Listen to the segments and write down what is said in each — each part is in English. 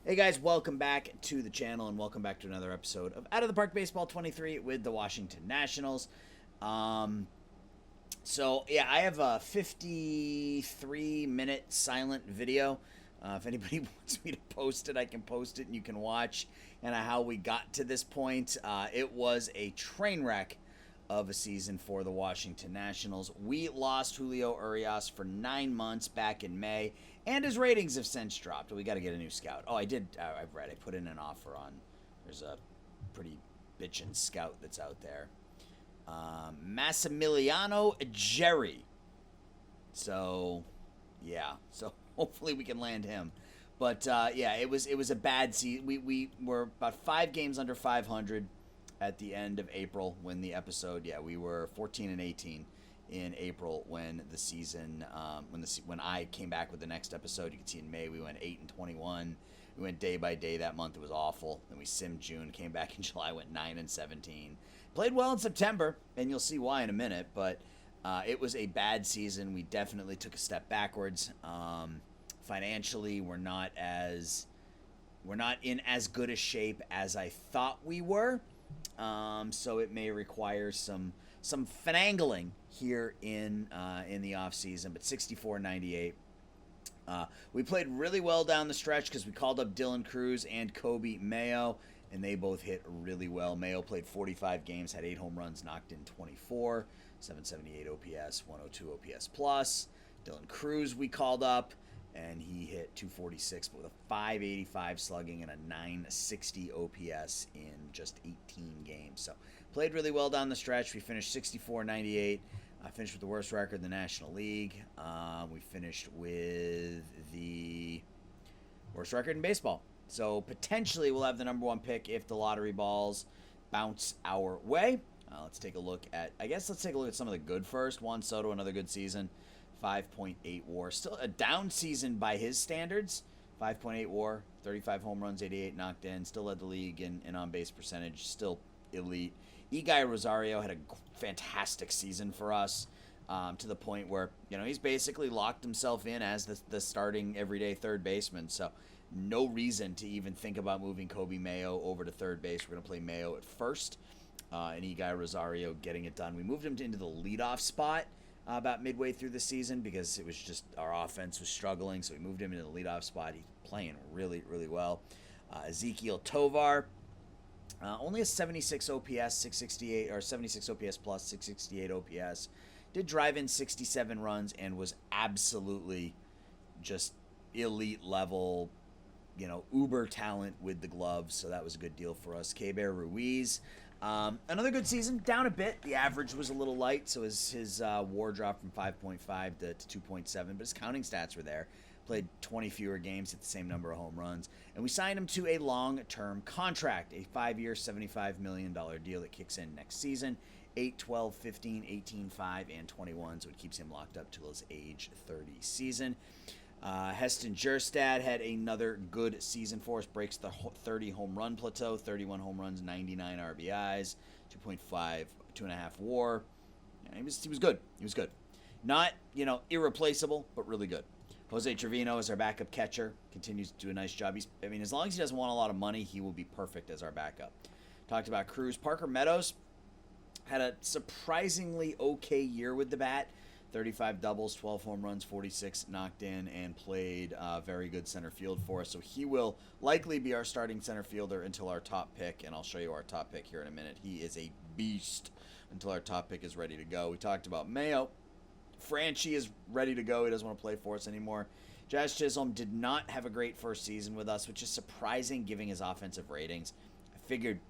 Hey guys, welcome back to the channel and welcome back to another episode of Out of the Park Baseball 23 with the Washington Nationals. Um, I have a 53-minute silent video. If anybody wants me to post it, I can post it and you can watch and how we got to this point. It was a train wreck of a season for the Washington Nationals. We lost Julio Urias for 9 months back in May, and his ratings have since dropped. We got to get a new scout. Oh, I did. I've read. I put in an offer on. There's a pretty bitchin' scout that's out there. Massimiliano Jerry. So, yeah. So hopefully we can land him. But it was a bad season. We were about 5 games under 500 at the end of April when the episode. Yeah, we were 14-18 in April when the season when I came back with the next episode. You can see in May we went 8-21. We went day by day that month. It was awful. Then we simmed June, came back in July, went 9-17. Played well in September, and you'll see why in a minute. But it was a bad season. We definitely took a step backwards. Financially, we're not in as good a shape as I thought we were. So it may require some finagling here in the offseason, but 64-98. We played really well down the stretch because we called up Dylan Cruz and Kobe Mayo, and they both hit really well. Mayo played 45 games, had 8 home runs, knocked in 24, 778 OPS, 102 OPS plus. Dylan Cruz we called up, and he hit 246, but with a 585 slugging and a 960 OPS in just 18 games. So played really well down the stretch. We finished 64-98. I finished with the worst record in the National League. We finished with the worst record in baseball. So potentially we'll have the number 1 pick if the lottery balls bounce our way. Let's take a look at some of the good first. Juan Soto, another good season. 5.8 WAR. Still a down season by his standards. 5.8 WAR, 35 home runs, 88 knocked in. Still led the league in on-base percentage. Still elite. Guy Rosario had a fantastic season for us, to the point where he's basically locked himself in as the starting everyday third baseman. So no reason to even think about moving Kobe Mayo over to third base. We're going to play Mayo at first, and Guy Rosario getting it done. We moved him into the leadoff spot about midway through the season because it was just our offense was struggling, so we moved him into the leadoff spot. He's playing really, really well. Ezekiel Tovar, only a 76 OPS, 668, or 76 OPS plus, 668 OPS. Did drive in 67 runs and was absolutely just elite level, uber talent with the gloves. So that was a good deal for us. K-Bear Ruiz, another good season, down a bit. The average was a little light, so his WAR dropped from 5.5 to 2.7, but his counting stats were there. Played 20 fewer games, hit the same number of home runs, and we signed him to a long-term contract, a 5-year, $75 million deal that kicks in next season, 8, 12, 15, 18, 5, and 21, so it keeps him locked up till his age 30 season. Heston Kjerstad had another good season for us, breaks the 30 home run plateau, 31 home runs, 99 RBIs, 2.5, 2.5 WAR. He was good. He was good. Not, irreplaceable, but really good. Jose Trevino is our backup catcher. Continues to do a nice job. As long as he doesn't want a lot of money, he will be perfect as our backup. Talked about Cruz. Parker Meadows had a surprisingly okay year with the bat. 35 doubles, 12 home runs, 46 knocked in, and played very good center field for us. So he will likely be our starting center fielder until our top pick, and I'll show you our top pick here in a minute. He is a beast until our top pick is ready to go. We talked about Mayo. Franchi is ready to go. He doesn't want to play for us anymore. Jazz Chisholm did not have a great first season with us, which is surprising given his offensive ratings. I figured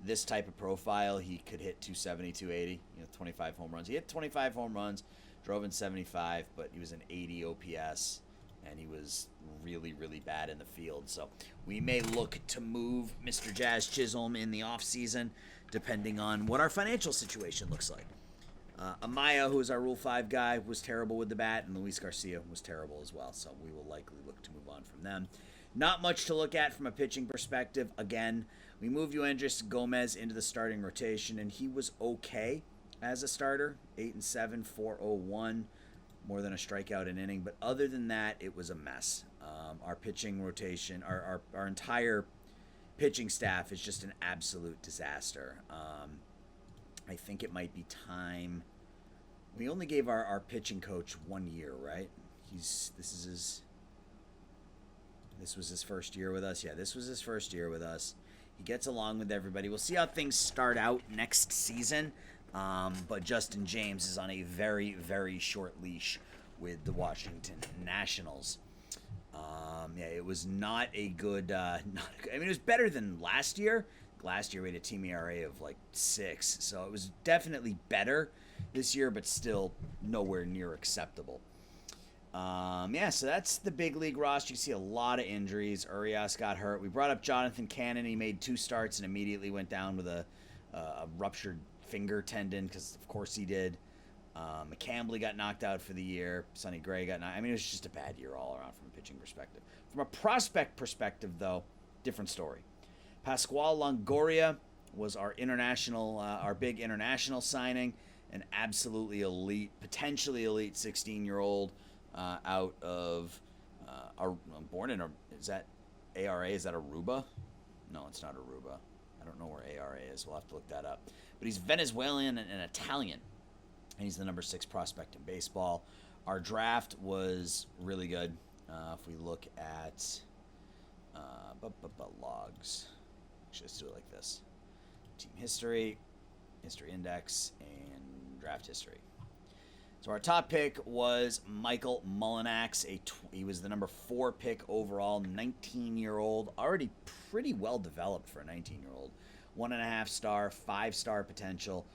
this type of profile, he could hit 270, 280, 25 home runs. He hit 25 home runs, drove in 75, but he was an 80 OPS, and he was really, really bad in the field. So we may look to move Mr. Jazz Chisholm in the offseason, depending on what our financial situation looks like. Amaya, who is our Rule 5 guy, was terrible with the bat, and Luis Garcia was terrible as well, so we will likely look to move on from them. Not much to look at from a pitching perspective. Again, we moved Yuendrys Gomez into the starting rotation, and he was okay as a starter. 8-7, 4.01, more than a strikeout an inning. But other than that, it was a mess. Our pitching rotation, our entire pitching staff is just an absolute disaster. I think it might be time. We only gave our pitching coach 1 year, right? This was his first year with us. Yeah, this was his first year with us. He gets along with everybody. We'll see how things start out next season. But Justin James is on a very, very short leash with the Washington Nationals. Yeah, it was not a good. I mean, it was better than last year. Last year we had a team ERA of like 6, so it was definitely better this year, but still nowhere near acceptable. Yeah, so that's the big league roster. You see a lot of injuries. Urias got hurt. We brought up Jonathan Cannon. He made 2 starts and immediately went down with a ruptured finger tendon, because of course he did. McCambly got knocked out for the year. Sonny Gray got knocked. I mean, it was just a bad year all around from a pitching perspective. From a prospect perspective, though, different story. Pascual Longoria was our big international signing, an absolutely elite, potentially elite 16-year-old out of born in is that ARA? Is that Aruba? No, it's not Aruba. I don't know where ARA is. We'll have to look that up. But he's Venezuelan and Italian, and he's the number 6 prospect in baseball. Our draft was really good. If we look at logs, actually, let's do it like this: team history, history index, and draft history. So our top pick was Michael Mullinax. He was the number 4 pick overall, 19-year-old, already pretty well developed for a 19-year-old. 1.5 star, 5-star potential.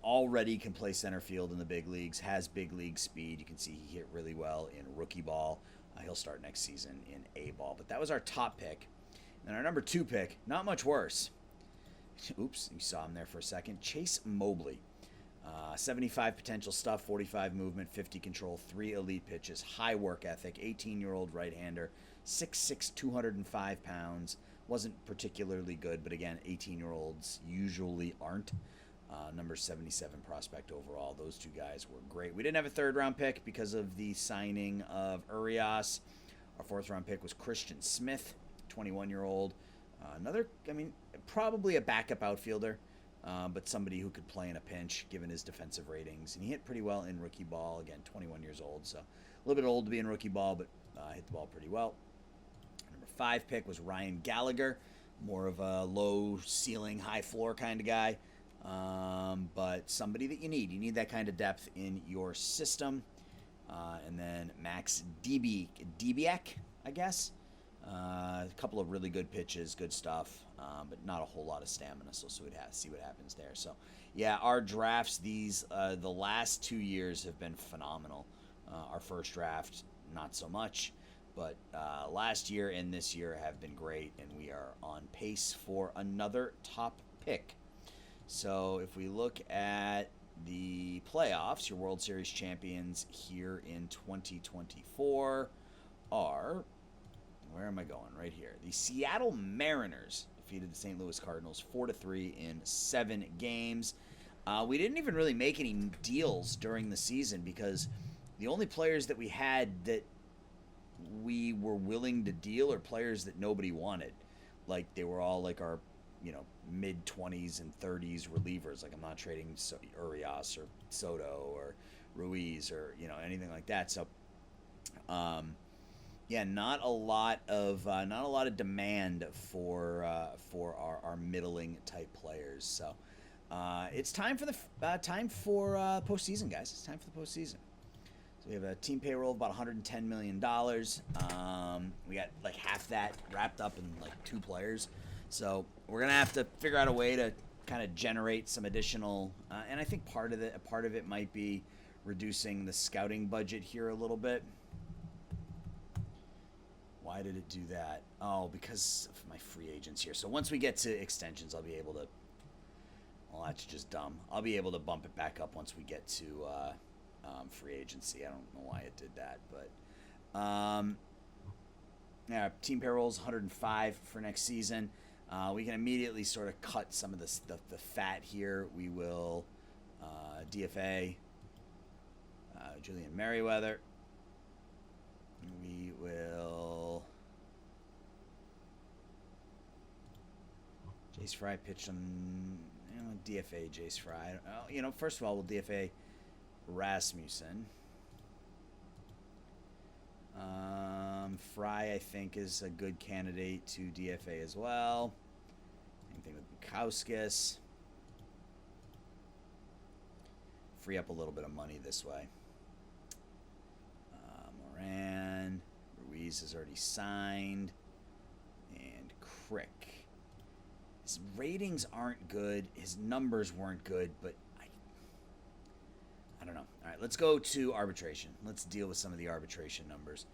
Already can play center field in the big leagues, has big league speed. You can see he hit really well in rookie ball. He'll start next season in A ball. But that was our top pick. And our number 2 pick, not much worse. Oops, you saw him there for a second. Chase Mobley. 75 potential stuff, 45 movement, 50 control, 3 elite pitches, high work ethic, 18-year-old right-hander, 6'6", 205 pounds. Wasn't particularly good, but again, 18-year-olds usually aren't. Number 77 prospect overall. Those 2 guys were great. We didn't have a 3rd-round pick because of the signing of Urias. Our 4th-round pick was Christian Smith, 21-year-old. Probably a backup outfielder, but somebody who could play in a pinch given his defensive ratings. And he hit pretty well in rookie ball. Again, 21 years old, so a little bit old to be in rookie ball, but hit the ball pretty well. Number 5 pick was Ryan Gallagher, more of a low ceiling, high floor kind of guy. But somebody that you need. You need that kind of depth in your system. And then Max Debiak, I guess. A couple of really good pitches, good stuff, but not a whole lot of stamina. So we'd see what happens there. So, yeah, our drafts, the last 2 years have been phenomenal. Our first draft, not so much. But last year and this year have been great, and we are on pace for another top pick. So if we look at the playoffs, your World Series champions here in 2024 are, where am I going? Right here. The Seattle Mariners defeated the St. Louis Cardinals 4-3 in 7 games. We didn't even really make any deals during the season because the only players that we had that we were willing to deal are players that nobody wanted. Like, they were all like our, mid-20s and 30s relievers. Like, I'm not trading Urias or Soto or Ruiz or, anything like that. So, not a lot of demand for our middling type players. So, it's time for postseason, guys. It's time for the postseason. So we have a team payroll of about $110 million. We got like half that wrapped up in like 2 players. So we're gonna have to figure out a way to kind of generate some additional. And I think part of it might be reducing the scouting budget here a little bit. Why did it do that? Oh, because of my free agents here. So once we get to extensions, I'll be able to. Well, that's just dumb. I'll be able to bump it back up once we get to free agency. I don't know why it did that, but team payroll's 105 for next season. We can immediately sort of cut some of the fat here. We will DFA Julian Merriweather. We will Jace Fry pitched on, DFA Jace Fry. First of all, we'll DFA Rasmussen. Fry, I think, is a good candidate to DFA as well. Same thing with Bukowskis. Free up a little bit of money this way. Moran. Ruiz is already signed. And Crick. His ratings aren't good. His numbers weren't good, but I don't know. All right, let's go to arbitration. Let's deal with some of the arbitration numbers.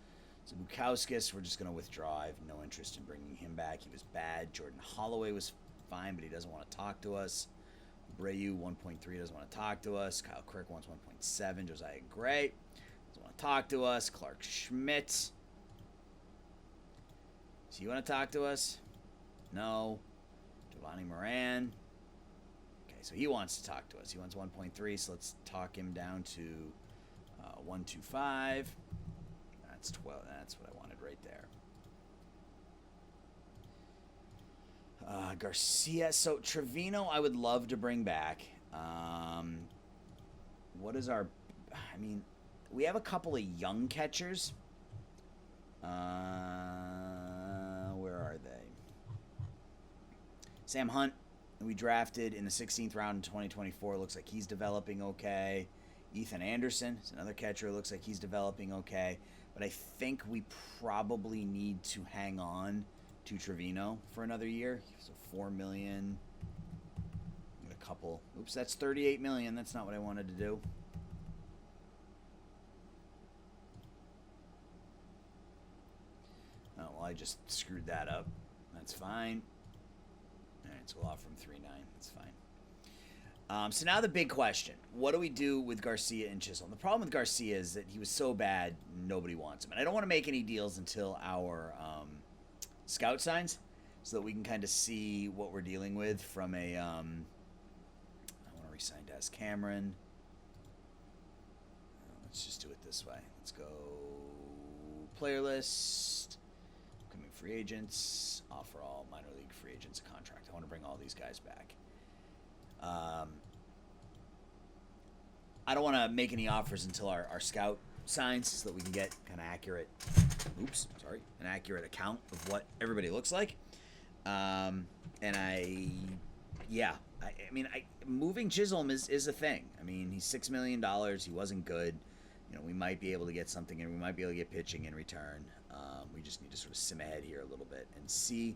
So Bukowskis, we're just going to withdraw. I have no interest in bringing him back. He was bad. Jordan Holloway was fine, but he doesn't want to talk to us. Abreu, 1.3, doesn't want to talk to us. Kyle Crick wants 1.7. Josiah Gray doesn't want to talk to us. Clark Schmidt. So you want to talk to us? No. Giovanni Moran. Okay, so he wants to talk to us. He wants 1.3, so let's talk him down to 1.25. That's 12. That's what I wanted right there. Garcia. So Trevino, I would love to bring back. What is our? I mean, we have a couple of young catchers. Where are they? Sam Hunt, we drafted in the 16th round in 2024. Looks like he's developing okay. Ethan Anderson is another catcher. Looks like he's developing okay. But I think we probably need to hang on to Trevino for another year. So $4 million. A couple. Oops, that's $38 million. That's not what I wanted to do. Oh, well, I just screwed that up. That's fine. All right, so we'll offer him 3.9. That's fine. So now the big question. What do we do with Garcia and Chisholm? The problem with Garcia is that he was so bad, nobody wants him. And I don't want to make any deals until our scout signs so that we can kind of see what we're dealing with from a... I want to re-sign Des Cameron. Let's just do it this way. Let's go player list. Upcoming free agents. Offer all minor league free agents a contract. I want to bring all these guys back. I don't want to make any offers until our scout signs so that we can get kind of accurate, an accurate account of what everybody looks like. Moving Chisholm is a thing. I mean, he's $6 million. He wasn't good. We might be able to get something in. We might be able to get pitching in return. We just need to sort of sim ahead here a little bit and see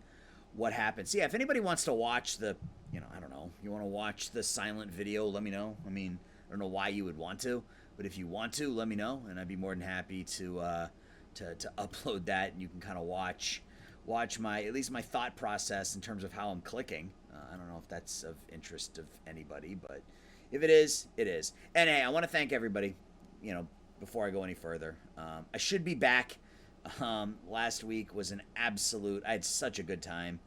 what happens. Yeah, if anybody wants to watch the, I don't know, you want to watch the silent video, let me know. I mean, I don't know why you would want to, but if you want to, let me know, and I'd be more than happy to upload that, and you can kind of watch at least my thought process in terms of how I'm clicking. I don't know if that's of interest of anybody, but if it is, it is. And hey, I want to thank everybody, before I go any further. I should be back. Last week was an absolute, I had such a good time.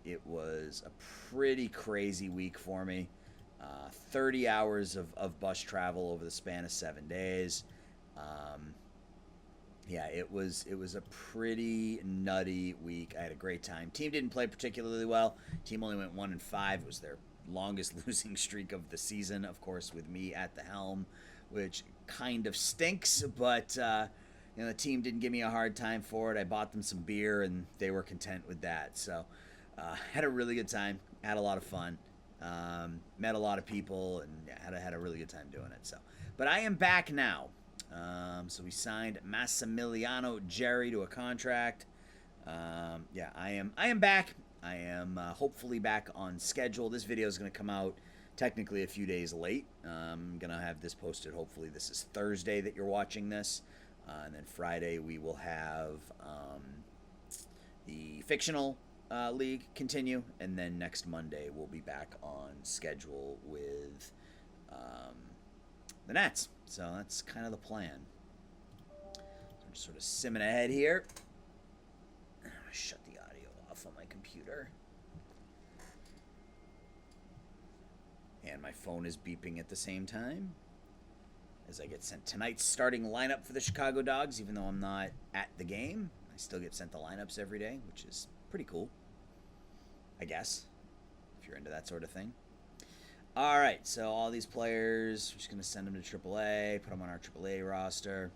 It was a pretty crazy week for me. 30 hours of bus travel over the span of 7 days. It was a pretty nutty week. I had a great time. Team didn't play particularly well. Team only went 1-5. It was their longest losing streak of the season, of course, with me at the helm, which kind of stinks, but the team didn't give me a hard time for it. I bought them some beer, and they were content with that. So had a really good time, had a lot of fun, met a lot of people, and had a really good time doing it. So, but I am back now. So we signed Massimiliano Jerry to a contract. I am back. I am hopefully back on schedule. This video is going to come out technically a few days late. I'm going to have this posted. Hopefully this is Thursday that you're watching this. And then Friday we will have the fictional league continue. And then next Monday we'll be back on schedule with the Nats. So that's kind of the plan. So I'm just sort of simming ahead here. I'm going to shut the audio off on my computer. And my phone is beeping at the same time as I get sent tonight's starting lineup for the Chicago Dogs. Even though I'm not at the game, I still get sent the lineups every day, which is pretty cool. I guess, if you're into that sort of thing. All right, so all these players, we're just going to send them to AAA, put them on our AAA roster.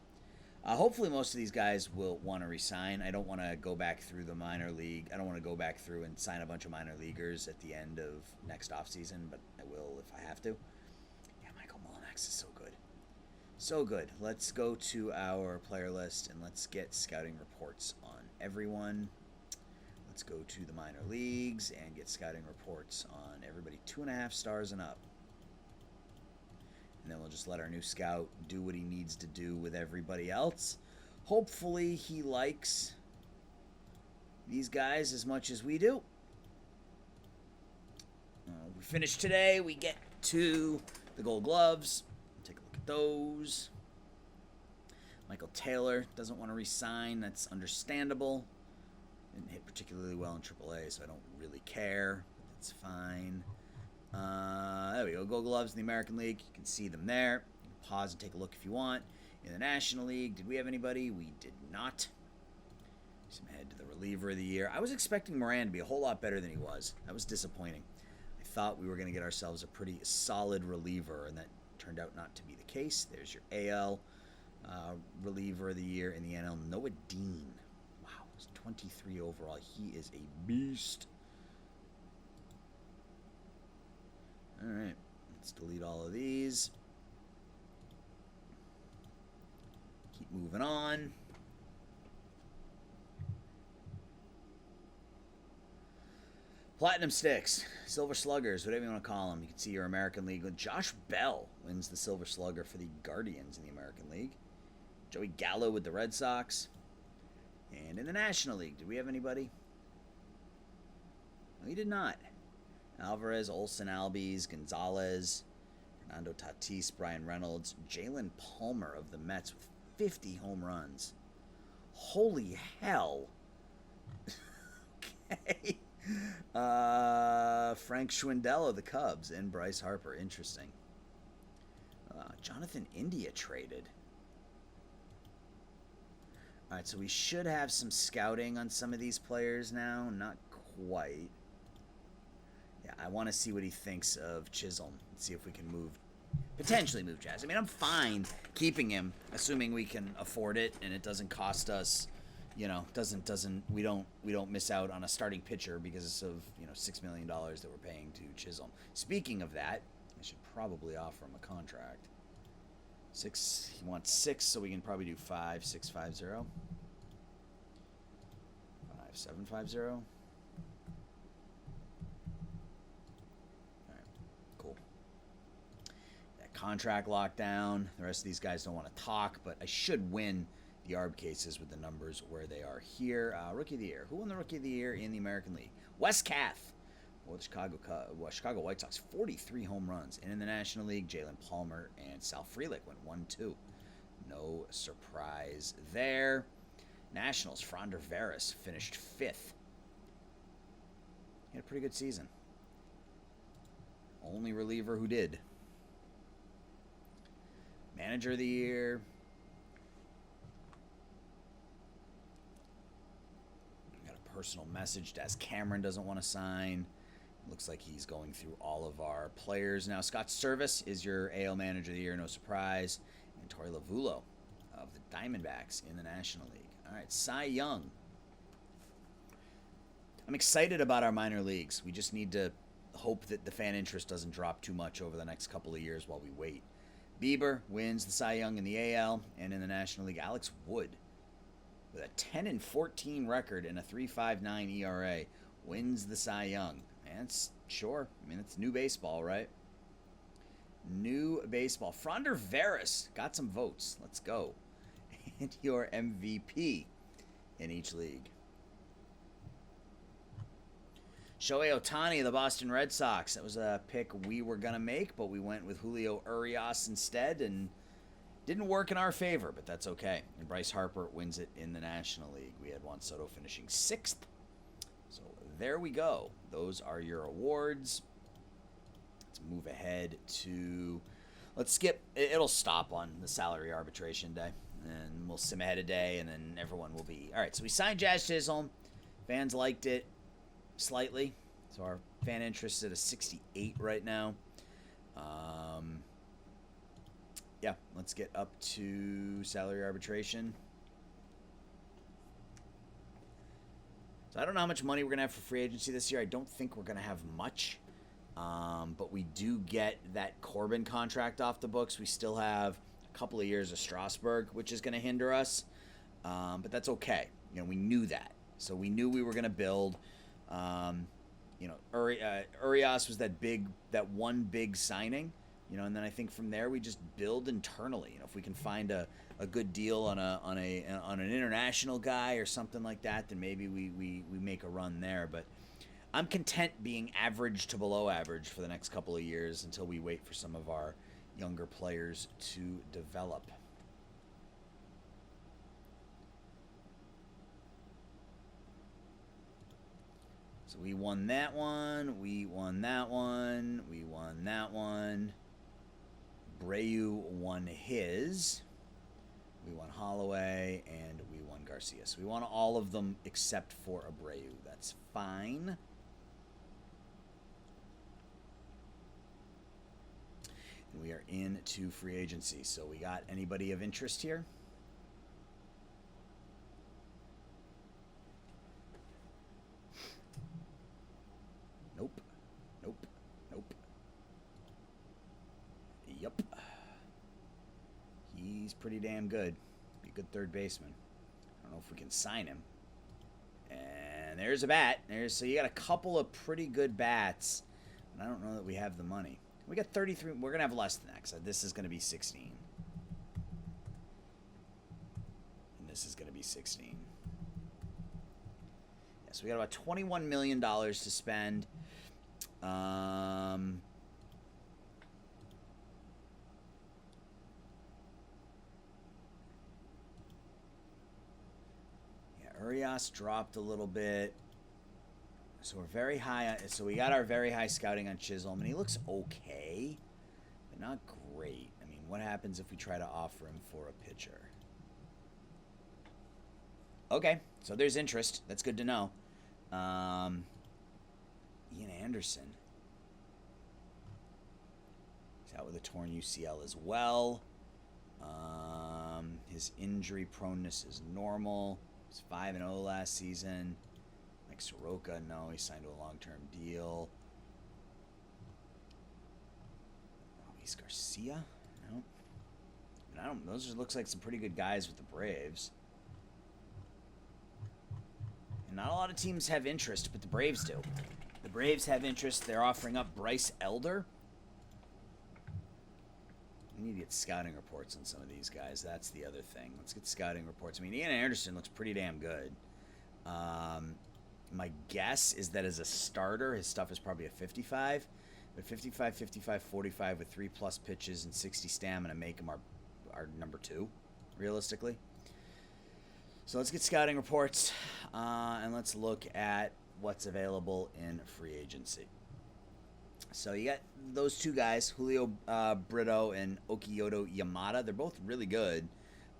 Hopefully most of these guys will want to resign. I don't want to go back through the minor league. I don't want to go back through and sign a bunch of minor leaguers at the end of next offseason, but I will if I have to. Yeah, Michael Mullinax is so good. So good. Let's go to our player list and let's get scouting reports on everyone. Let's go to the minor leagues and get scouting reports on everybody 2.5 stars and up. And then we'll just let our new scout do what he needs to do with everybody else. Hopefully he likes these guys as much as we do. We finished today. We get to the Gold Gloves. Take a look at those. Michael Taylor doesn't want to re-sign. That's understandable. Didn't hit particularly well in AAA, so I don't really care. That's fine. There we go. Gold Gloves in the American League. You can see them there. You can pause and take a look if you want. In the National League, did we have anybody? We did not. Some head to the reliever of the year. I was expecting Moran to be a whole lot better than he was. That was disappointing. I thought we were going to get ourselves a pretty solid reliever, and that turned out not to be the case. There's your AL reliever of the year. In the NL, Noah Dean. Wow, he's 23 overall. He is a beast. All right, let's delete all of these. Keep moving on. Platinum Sticks, Silver Sluggers, whatever you want to call them. You can see your American League. Josh Bell wins the Silver Slugger for the Guardians in the American League. Joey Gallo with the Red Sox. And in the National League, did we have anybody? No, we did not. Alvarez, Olsen, Albies, Gonzalez, Fernando Tatis, Brian Reynolds, Jalen Palmer of the Mets with 50 home runs. Holy hell. Okay. Frank Schwindel of the Cubs and Bryce Harper. Interesting. Jonathan India traded. All right, so we should have some scouting on some of these players now. Not quite. Yeah, I want to see what he thinks of Chisholm and see if we can potentially move Jazz. I mean, I'm fine keeping him, assuming we can afford it and it doesn't cost us, we don't miss out on a starting pitcher because of, $6 million that we're paying to Chisholm. Speaking of that, I should probably offer him a contract. He wants 6, so we can probably do 5, 6, 5, 0. 5, 7, 5, 0. Contract lockdown. The rest of these guys don't want to talk, but I should win the ARB cases with the numbers where they are here. Rookie of the Year. Who won the Rookie of the Year in the American League? Wes Kath. Well, the Chicago White Sox, 43 home runs. And in the National League, Jalen Palmer and Sal Frelick went 1-2. No surprise there. Nationals, Fronder Veras finished 5th. He had a pretty good season. Only reliever who did. Manager of the Year. Got a personal message. Daz Cameron doesn't want to sign. Looks like he's going through all of our players now. Scott Service is your AL Manager of the Year, no surprise. And Torey Lavulo of the Diamondbacks in the National League. All right, Cy Young. I'm excited about our minor leagues. We just need to hope that the fan interest doesn't drop too much over the next couple of years while we wait. Bieber wins the Cy Young in the AL, and in the National League, Alex Wood, with a 10-14 record and a 3.59 ERA, wins the Cy Young. And it's sure, it's new baseball, right? New baseball. Fronder Veras got some votes. Let's go. And your MVP in each league. Shohei Ohtani of the Boston Red Sox. That was a pick we were going to make, but we went with Julio Urias instead, and didn't work in our favor, but that's okay. And Bryce Harper wins it in the National League. We had Juan Soto finishing 6th. So there we go. Those are your awards. Let's move ahead to... Let's skip... It'll stop on the salary arbitration day, and we'll sim ahead a day, and then everyone will be... All right, so we signed Jazz Chisholm. Fans liked it. Slightly. So our fan interest is at a 68 right now. Yeah, let's get up to salary arbitration. So I don't know how much money we're going to have for free agency this year. I don't think we're going to have much. But we do get that Corbin contract off the books. We still have a couple of years of Strasburg, which is going to hinder us. But that's okay. You know, we knew that. So we knew we were going to build. You know, Urias was that one big signing. You know, and then I think from there we just build internally. You know, if we can find a good deal on an international guy or something like that, then maybe we make a run there. But I'm content being average to below average for the next couple of years until we wait for some of our younger players to develop. So we won that one. We won that one. We won that one. Abreu won his. We won Holloway, and we won Garcia. So we won all of them except for Abreu. That's fine. And we are into free agency. So we got anybody of interest here? Nope. Nope. Nope. Yep. He's pretty damn good. Be a good third baseman. I don't know if we can sign him. And there's a bat. So you got a couple of pretty good bats. And I don't know that we have the money. We got 33. We're going to have less than that. Because this is going to be 16. And this is going to be 16. Yeah, so we got about $21 million to spend. Urias dropped a little bit. So we're very high. So we got our very high scouting on Chisholm, and he looks okay, but not great. I mean, what happens if we try to offer him for a pitcher? Okay, so there's interest. That's good to know. Ian Anderson. He's out with a torn UCL as well. His injury proneness is normal. He was 5-0 last season. Like Soroka, no, he signed to a long-term deal. Luis Garcia? No. I don't. Those just looks like some pretty good guys with the Braves. And not a lot of teams have interest, but the Braves do. The Braves have interest. They're offering up Bryce Elder. We need to get scouting reports on some of these guys. That's the other thing. Let's get scouting reports. I mean, Ian Anderson looks pretty damn good. My guess is that as a starter, his stuff is probably a 55. But 55, 55, 45 with 3+ pitches and 60 stamina make him our number 2, realistically. So let's get scouting reports, and let's look at what's available in free agency. So you got those two guys, Julio Brito and Okioto Yamada. They're both really good,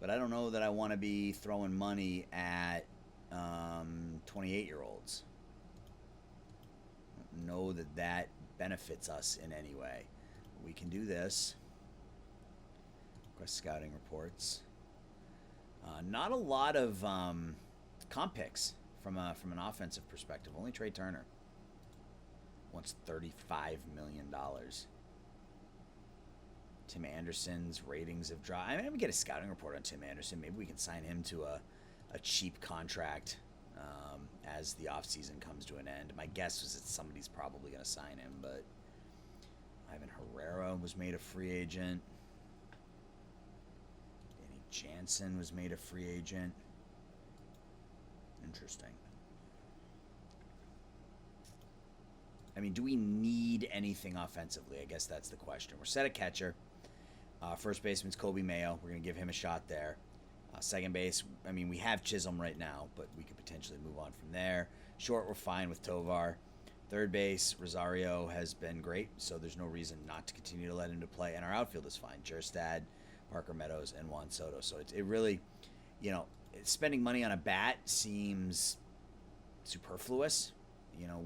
but I don't know that I want to be throwing money at 28-year-olds. I don't know that benefits us in any way. We can do this. Request scouting reports. Not a lot of comp picks from an offensive perspective. Only Trey Turner wants $35 million. Tim Anderson's ratings have dropped. I mean, we get a scouting report on Tim Anderson. Maybe we can sign him to a cheap contract as the offseason comes to an end. My guess is that somebody's probably going to sign him, but Ivan Herrera was made a free agent. Danny Jansen was made a free agent. Interesting. I mean, do we need anything offensively? I guess that's the question. We're set at catcher. First baseman's Kobe Mayo. We're going to give him a shot there. Second base, I mean, we have Chisholm right now, but we could potentially move on from there. Short, we're fine with Tovar. Third base, Rosario has been great, so there's no reason not to continue to let him to play. And our outfield is fine. Jerstad, Parker Meadows, and Juan Soto. So it really, spending money on a bat seems superfluous.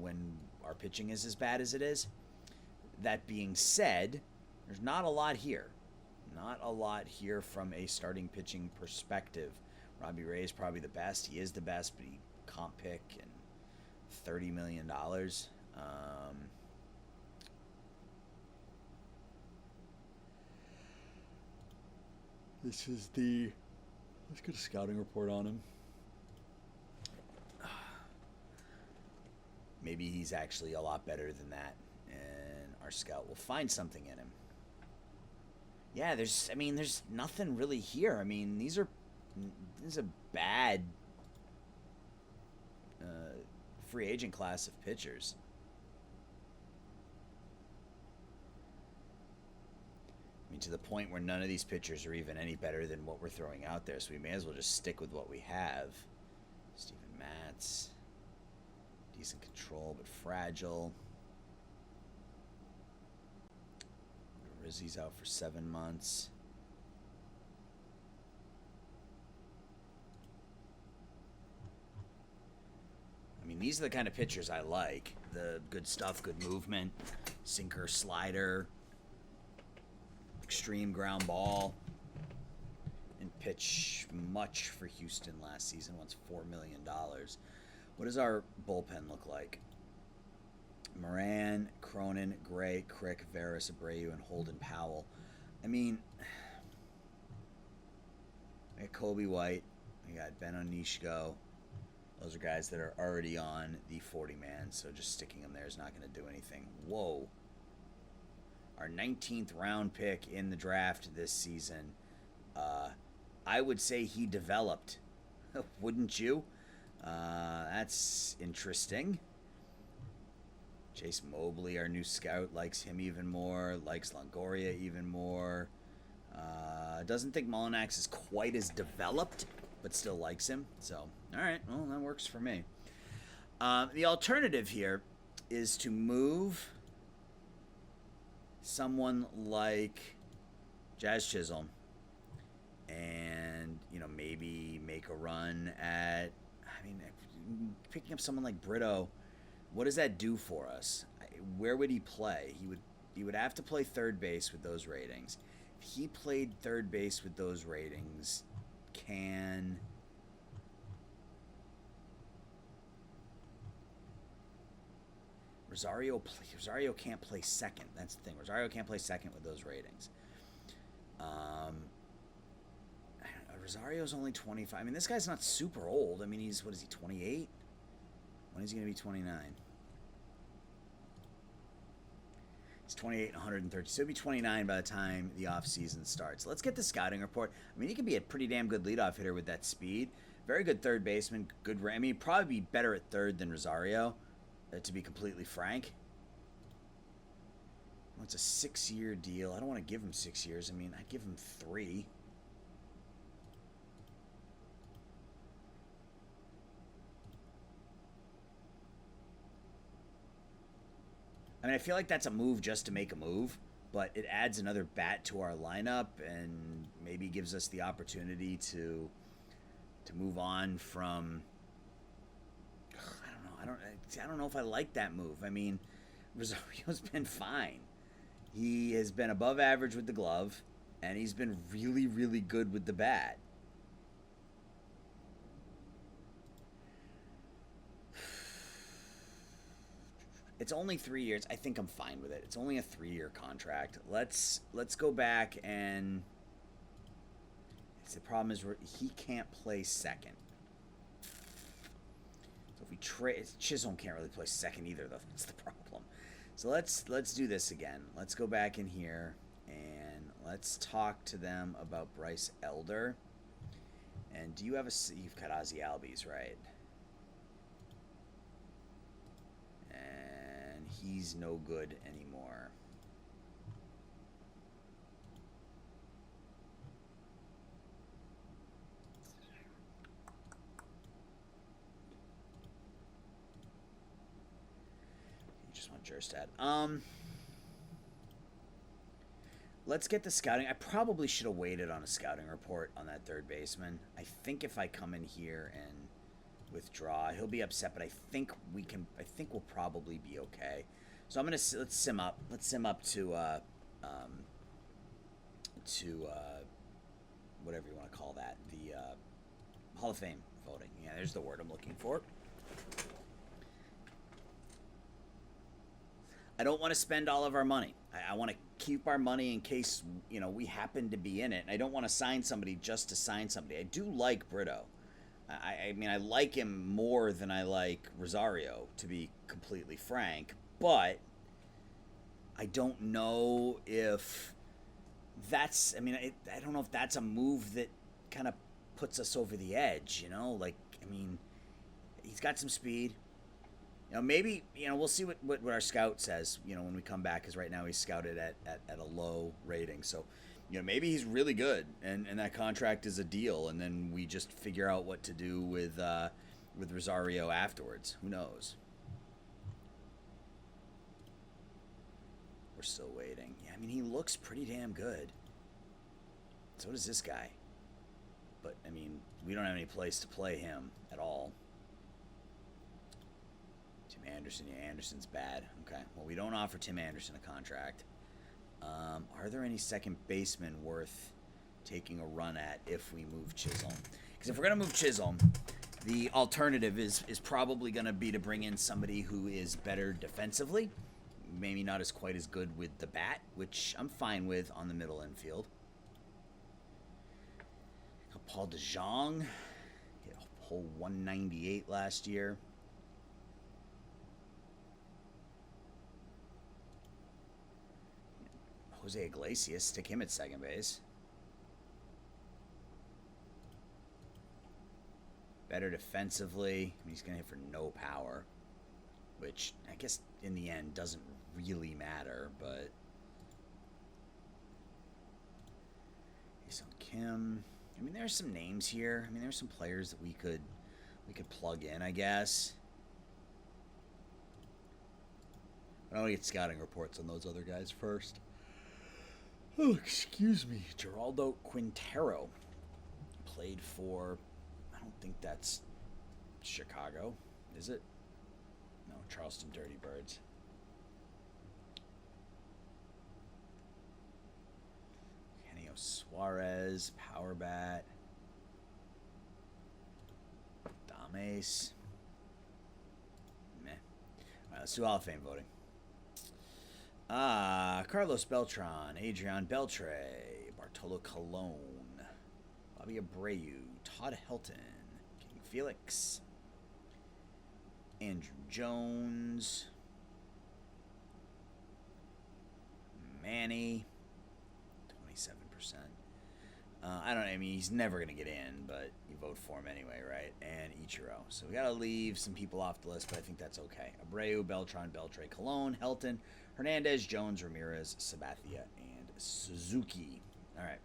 when our pitching is as bad as it is. That being said, there's not a lot here. Not a lot here from a starting pitching perspective. Robbie Ray is probably the best. He is the best, but he comp pick and $30 million. Let's get a scouting report on him. Maybe he's actually a lot better than that, and our scout will find something in him. Yeah, there's nothing really here. I mean, this is a bad free agent class of pitchers. I mean, to the point where none of these pitchers are even any better than what we're throwing out there, so we may as well just stick with what we have. Steven Matz. Decent control, but fragile. Rizzi's out for 7 months. I mean, these are the kind of pitchers I like. The good stuff, good movement, sinker, slider, extreme ground ball, and pitch much for Houston last season. Once $4 million. What does our bullpen look like? Moran, Cronin, Gray, Crick, Veras, Abreu, and Holden Powell. I mean, we got Kobe White. We got Ben Onishko. Those are guys that are already on the 40-man, so just sticking them there is not going to do anything. Whoa. Our 19th round pick in the draft this season. I would say he developed. Wouldn't you? That's interesting. Chase Mobley, our new scout, likes him even more, likes Longoria even more. Doesn't think Mullinax is quite as developed, but still likes him. So, all right, well, that works for me. The alternative here is to move someone like Jazz Chisholm and, maybe make a run at, picking up someone like Brito. What does that do for us? Where would he play? He would have to play third base with those ratings. If he played third base with those ratings, can Rosario can't play second. That's the thing. Rosario can't play second with those ratings. Rosario's only 25. I mean, this guy's not super old. I mean, he's 28? When is he going to be 29? He's 28 and 130. So he'll be 29 by the time the offseason starts. Let's get the scouting report. I mean, he could be a pretty damn good leadoff hitter with that speed. Very good third baseman. He'd probably be better at third than Rosario, to be completely frank. Well, it's a 6-year deal. I don't want to give him 6 years. I mean, I'd give him 3. I mean, I feel like that's a move just to make a move, but it adds another bat to our lineup and maybe gives us the opportunity to move on from. I don't know if I like that move. I mean, Rosario's been fine. He has been above average with the glove, and he's been really, really good with the bat. It's only 3 years. I think I'm fine with it. It's only a 3-year contract. Let's go back and. The problem is he can't play second. So if we trade, Chisholm can't really play second either, though. That's the problem. So let's do this again. Let's go back in here and let's talk to them about Bryce Elder. And do you have you've got Ozzy Albies, right? And he's no good anymore. You just want Jerstad. Let's get the scouting. I probably should have waited on a scouting report on that third baseman. I think if I come in here and withdraw. He'll be upset, but I think we can. I think we'll probably be okay. So I'm gonna let's sim up. Let's sim up to whatever you want to call that, the Hall of Fame voting. Yeah, there's the word I'm looking for. I don't want to spend all of our money. I want to keep our money in case, we happen to be in it. And I don't want to sign somebody just to sign somebody. I do like Brito. I mean, I like him more than I like Rosario, to be completely frank. But I don't know if that's, I don't know if that's a move that kind of puts us over the edge, he's got some speed. Maybe, we'll see what our scout says, when we come back, because right now he's scouted at a low rating. So, maybe he's really good, and that contract is a deal, and then we just figure out what to do with Rosario afterwards. Who knows? We're still waiting. Yeah, he looks pretty damn good. So does this guy. But, we don't have any place to play him at all. Anderson. Yeah, Anderson's bad. Okay. Well, we don't offer Tim Anderson a contract. Are there any second basemen worth taking a run at if we move Chisholm? Because if we're going to move Chisholm, the alternative is probably going to be to bring in somebody who is better defensively. Maybe not as quite as good with the bat, which I'm fine with on the middle infield. Paul DeJong. Hit a whole 198 last year. Jose Iglesias, stick him at second base. Better defensively. He's going to hit for no power, which I guess in the end doesn't really matter, but Sung Kim. There's some names here. There's some players that we could plug in, I guess. I want to get scouting reports on those other guys first. Oh, excuse me. Geraldo Quintero played for, I don't think that's Chicago, is it? No, Charleston Dirty Birds. Eugenio Suarez, Power Bat. Dames. Meh. All right, let's do Hall of Fame voting. Carlos Beltran, Adrian Beltre, Bartolo Colon, Bobby Abreu, Todd Helton, King Felix, Andrew Jones, Manny, 27%. I don't know, he's never going to get in, but you vote for him anyway, right? And Ichiro. So we got to leave some people off the list, but I think that's okay. Abreu, Beltran, Beltre, Colon, Helton, Hernandez, Jones, Ramirez, Sabathia, and Suzuki. All right.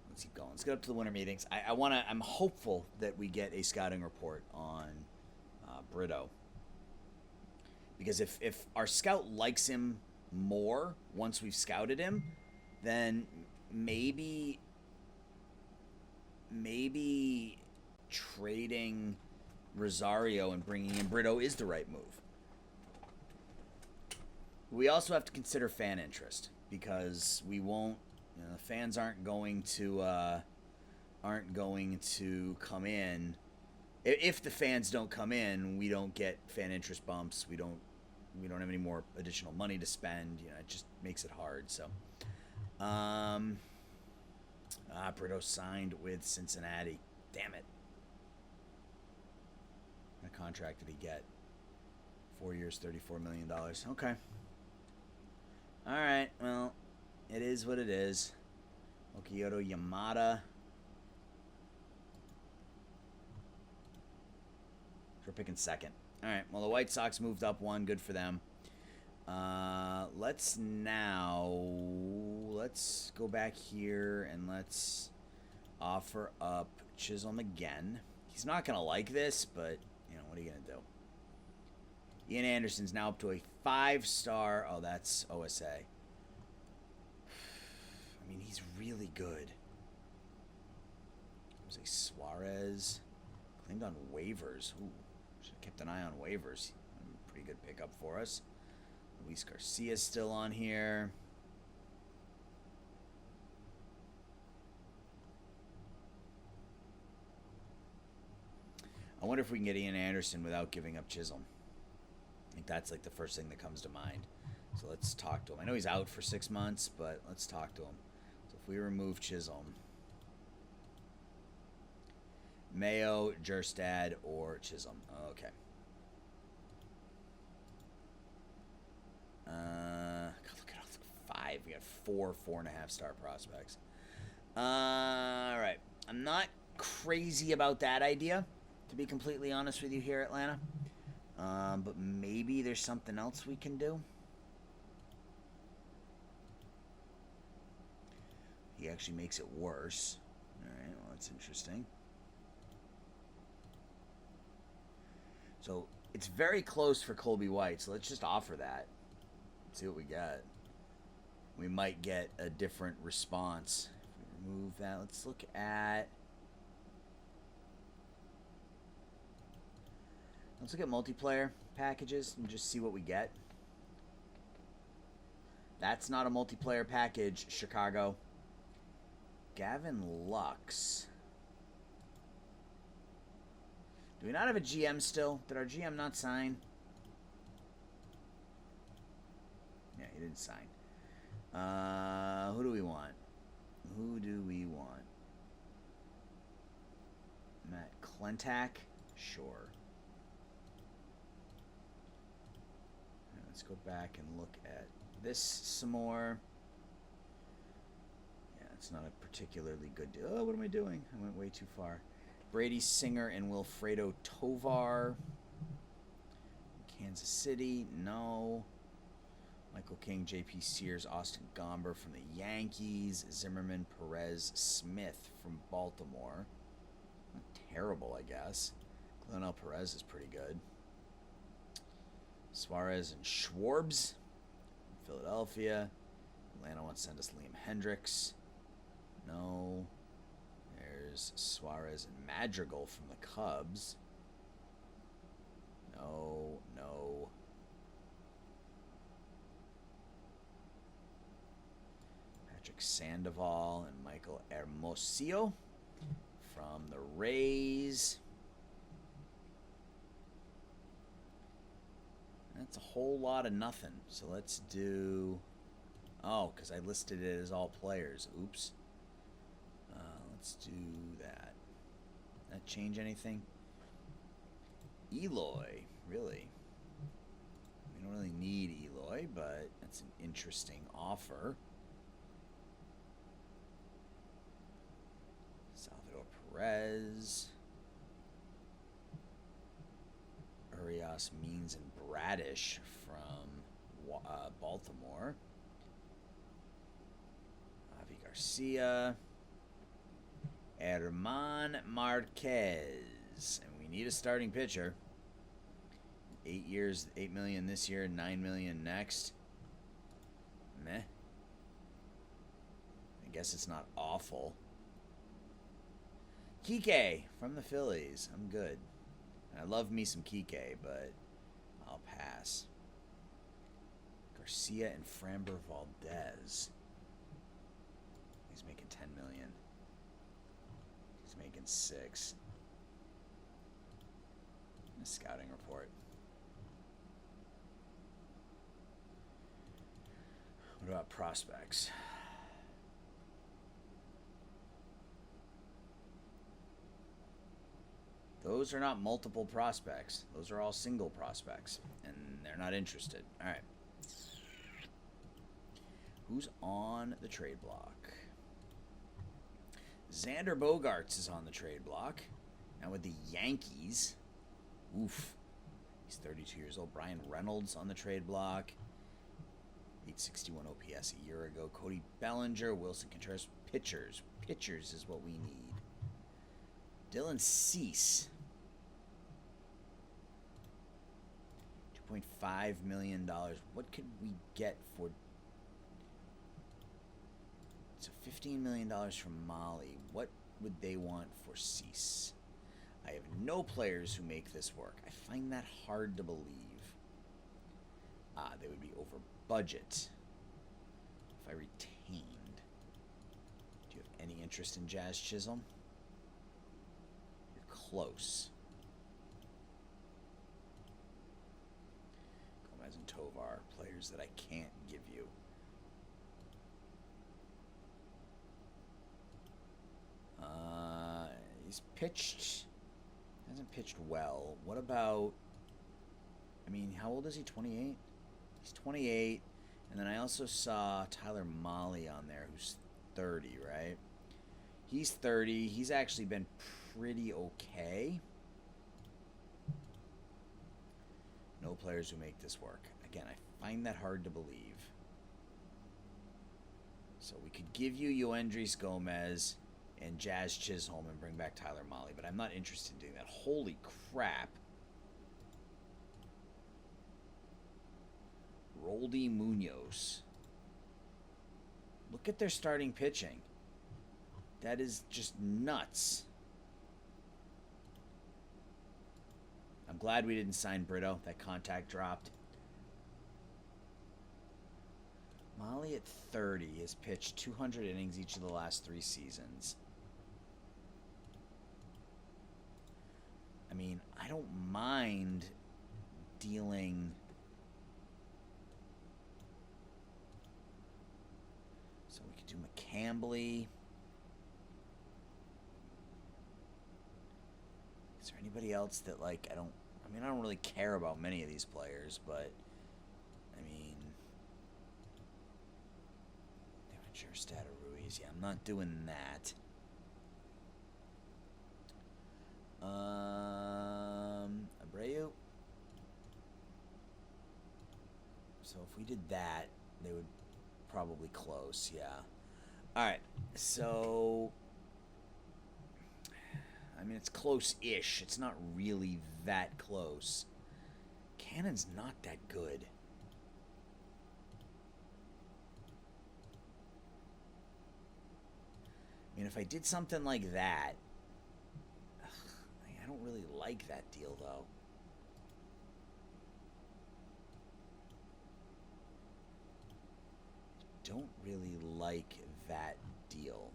Let's keep going. Let's get up to the winter meetings. I'm hopeful that we get a scouting report on Brito. Because if our scout likes him more once we've scouted him, then maybe trading Rosario and bringing in Brito is the right move. We also have to consider fan interest, because we won't, the fans aren't going to come in. If the fans don't come in, we don't get fan interest bumps. We don't have any more additional money to spend. It just makes it hard. So, Brito signed with Cincinnati. Damn it. What contract did he get? 4 years, $34 million. Okay. All right. Well, it is what it is. Okioto Yamada. We're picking second. All right. Well, the White Sox moved up one. Good for them. Let's go back here and let's offer up Chisholm again. He's not going to like this, but, what are you going to do? Ian Anderson's now up to a 5-star. Oh, that's OSA. He's really good. Jose Suarez, Claimed on waivers. Ooh, should have kept an eye on waivers. Pretty good pickup for us. Luis Garcia's still on here. I wonder if we can get Ian Anderson without giving up Chisholm. I think that's like the first thing that comes to mind. So let's talk to him. I know he's out for 6 months, but let's talk to him. So if we remove Chisholm, Mayo, Jerstad, or Chisholm. Okay. God, look at all the 5. We got 4.5 star prospects. All right. I'm not crazy about that idea, to be completely honest with you here, Atlanta. But maybe there's something else we can do. He actually makes it worse. All right, well, that's interesting. So it's very close for Colby White, so let's just offer that. See what we get. We might get a different response. If we remove that, let's look at multiplayer packages and just see what we get. That's not a multiplayer package, Chicago. Gavin Lux. Do we not have a GM still? Did our GM not sign? Yeah, he didn't sign. Who do we want? Who do we want? Matt Klentak? Sure. Let's go back and look at this some more. Yeah, it's not a particularly good deal. Oh, what am I doing? I went way too far. Brady Singer and Wilfredo Tovar. Kansas City, no. Michael King, J.P. Sears, Austin Gomber from the Yankees. Zimmerman, Perez, Smith from Baltimore. Not terrible, I guess. Glenel Perez is pretty good. Suarez and Schwarbs from Philadelphia. Atlanta wants to send us Liam Hendricks. No. There's Suarez and Madrigal from the Cubs. No, no. Patrick Sandoval and Michael Hermosillo from the Rays. That's a whole lot of nothing. So let's do... Oh, because I listed it as all players. Oops. Let's do that. That change anything? Eloy, really? We don't really need Eloy, but that's an interesting offer. Salvador Perez. Urias, Means, and Bradish from Baltimore. Avi Garcia. Herman Marquez. And we need a starting pitcher. 8 years, $8 million this year, $9 million next. Meh. I guess it's not awful. Kike from the Phillies. I'm good. I love me some Kike, but I'll pass. Garcia and Framber Valdez. He's making $10 million. He's making $6 million. A scouting report. What about prospects? Those are not multiple prospects. Those are all single prospects. And they're not interested. All right. Who's on the trade block? Xander Bogaerts is on the trade block. Now with the Yankees. Oof. He's 32 years old. Brian Reynolds on the trade block. 861 OPS a year ago. Cody Bellinger, Wilson Contreras. Pitchers. Pitchers is what we need. Dylan Cease. $2.5 million. What could we get for... So $15 million from Molly. What would they want for Cease? I have no players who make this work. I find that hard to believe. They would be over budget if I retained. Do you have any interest in Jazz Chisholm? You're close. Gomez and Tovar, players that I can't give you. He's pitched, hasn't pitched well. What about, I mean, how old is he, 28? He's 28, and then I also saw Tyler Mahle on there, who's 30, right? He's 30. He's actually been pretty okay. No players who make this work. Again, I find that hard to believe. So we could give you Yoendrys Gomez and Jazz Chisholm and bring back Tyler Mahle, but I'm not interested in doing that. Holy crap. Roldy Munoz. Look at their starting pitching. That is just nuts. I'm glad we didn't sign Brito. That contact dropped. Mahle at 30 has pitched 200 innings each of the last 3 seasons. I mean, I don't mind dealing... So we could do McCambly. Is there anybody else that, like, I don't really care about many of these players, but, I mean, Stat or Ruiz. Yeah, I'm not doing that. Abreu. So if we did that, they would probably close, yeah. Alright, so... I mean, it's close-ish. It's not really that close. Cannon's not that good. I mean, if I did something like that... I don't really like that deal, though. Don't really like that deal.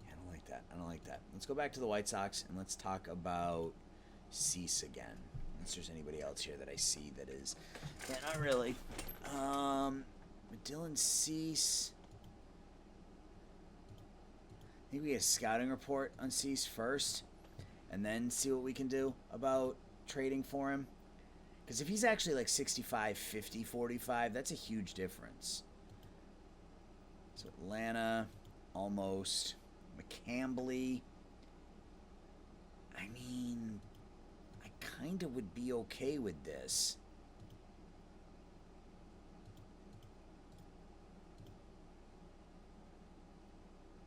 Yeah, I don't like that. I don't like that. Let's go back to the White Sox and let's talk about Cease again. Unless there's anybody else here that I see that is... Yeah, not really. Dylan Cease... I think we get a scouting report on Cease first, and then see what we can do about trading for him. Because if he's actually like 65, 50, 45, that's a huge difference. So Atlanta, almost. McCambly. I mean, I kind of would be okay with this.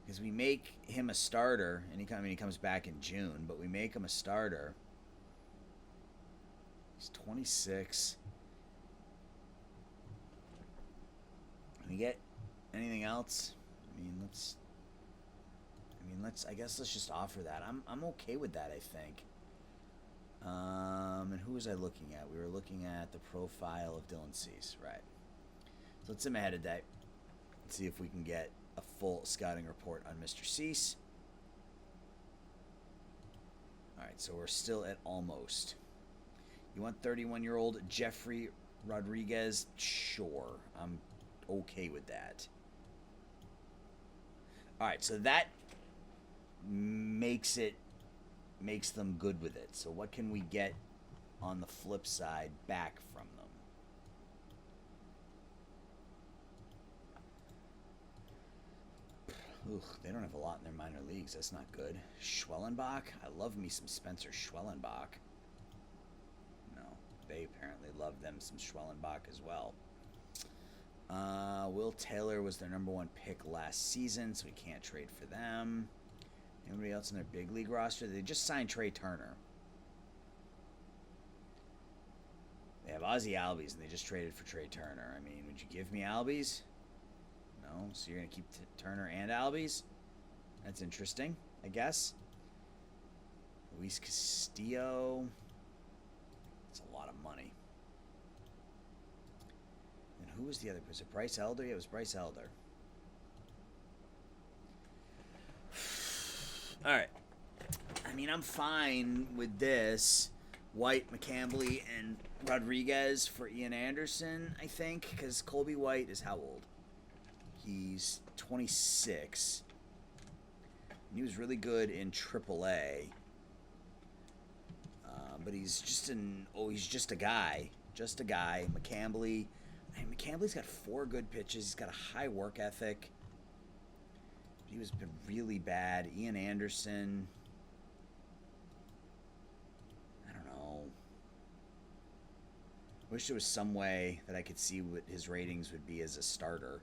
Because we make him a starter, and he comes back in June, but we make him a starter. He's 26. Can we get anything else? I guess let's just offer that. I'm okay with that, I think. And who was I looking at? We were looking at the profile of Dylan Cease, right? So let's sim ahead of that. Let's see if we can get a full scouting report on Mr. Cease. Alright, so we're still at almost. You want 31-year-old Jeffrey Rodriguez? Sure. I'm okay with that. Alright, so that makes them good with it. So what can we get on the flip side back from them? Ugh, they don't have a lot in their minor leagues. That's not good. Schwellenbach? I love me some Spencer Schwellenbach. No, they apparently love them some Schwellenbach as well. Will Taylor was their #1 pick last season, so we can't trade for them. Anybody else in their big league roster? They just signed Trey Turner. They have Ozzie Albies, and they just traded for Trey Turner. I mean, would you give me Albies? No? Oh, so you're going to keep Turner and Albies? That's interesting, I guess. Luis Castillo. That's a lot of money. And who was the other? Was it Bryce Elder? Yeah, it was Bryce Elder. All right. I mean, I'm fine with this. White, McCambly, and Rodriguez for Ian Anderson, I think, because Colby White is how old? He's 26. He was really good in AAA. But he's just he's a guy. Just a guy. McCambly's got 4 good pitches. He's got a high work ethic. But he's been really bad. Ian Anderson. I don't know. Wish there was some way that I could see what his ratings would be as a starter.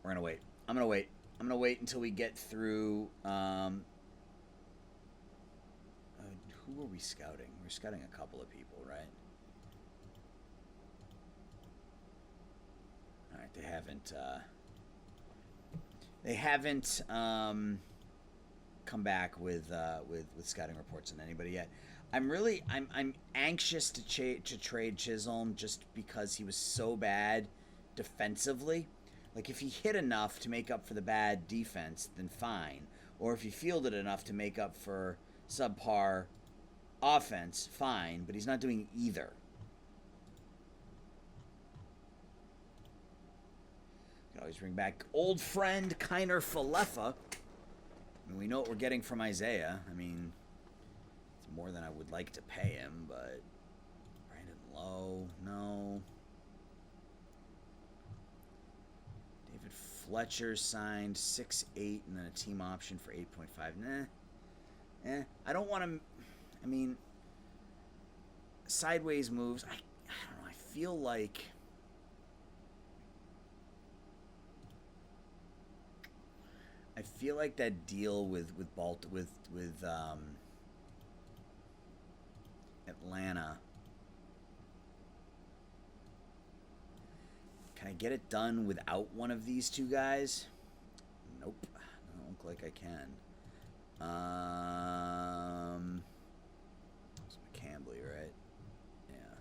We're gonna wait. I'm gonna wait until we get through. Who are we scouting? We're scouting a couple of people, right? All right, they haven't come back with scouting reports on anybody yet. I'm anxious to trade Chisholm just because he was so bad defensively. Like, if he hit enough to make up for the bad defense, then fine. Or if he fielded enough to make up for subpar offense, fine. But he's not doing either. You can always bring back old friend Kiner Falefa. I mean, we know what we're getting from Isaiah. I mean, it's more than I would like to pay him, but Brandon Lowe, no. Fletcher signed 6.8 and then a team option for 8.5. Nah. I don't want to. I mean, sideways moves. I don't know. I feel like that deal with Atlanta. Can I get it done without one of these two guys? Nope. I don't look like I can. It's McCambly, right? Yeah.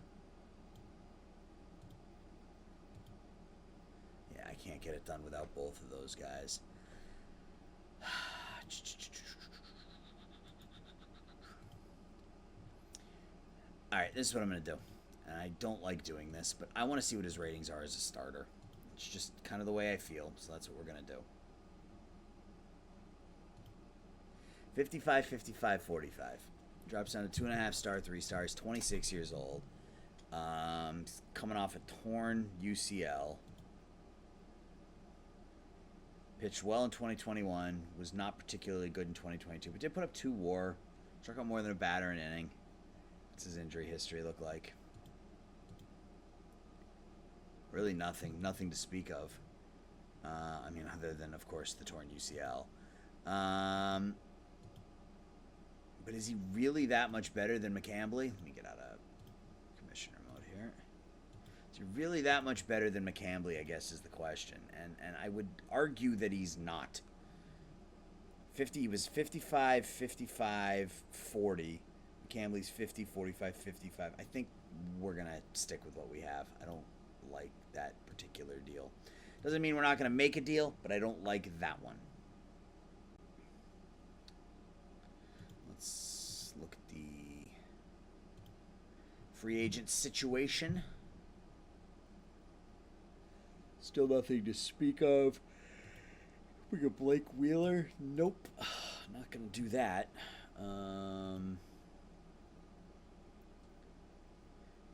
Yeah, I can't get it done without both of those guys. All right, this is what I'm going to do. And I don't like doing this, but I want to see what his ratings are as a starter. It's just kind of the way I feel, so that's what we're going to do. 55, 55, 45. Drops down to 2.5 star, 3 stars, 26 years old. Coming off a torn UCL. Pitched well in 2021. Was not particularly good in 2022, but did put up 2 WAR. Struck out more than a batter an inning. What's his injury history look like? Really nothing to speak of. I mean, other than, of course, the torn UCL. But is he really that much better than McCambly? Let me get out of commissioner mode here. Is he really that much better than McCambly, I guess, is the question. And I would argue that he's not. He was 55, 55, 40. McCambly's 50, 45, 55. I think we're going to stick with what we have. I don't like that particular deal. Doesn't mean we're not going to make a deal, but I don't like that one. Let's look at the free agent situation. Still nothing to speak of. We got Blake Wheeler. Nope. Not going to do that.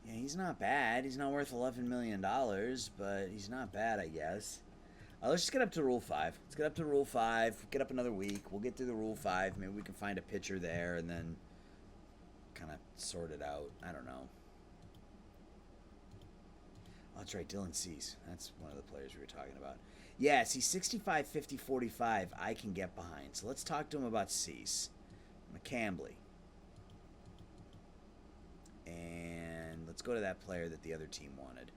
Yeah, he's not bad. He's not worth $11 million, but he's not bad, I guess. Let's just get up to Rule 5. Let's get up to Rule 5. Get up another week. We'll get through the Rule 5. Maybe we can find a pitcher there and then kind of sort it out. I don't know. Oh, that's right, Dylan Cease. That's one of the players we were talking about. Yeah, see, 65, 50, 45, I can get behind. So let's talk to him about Cease. McCambly. go to that player that the other team wanted.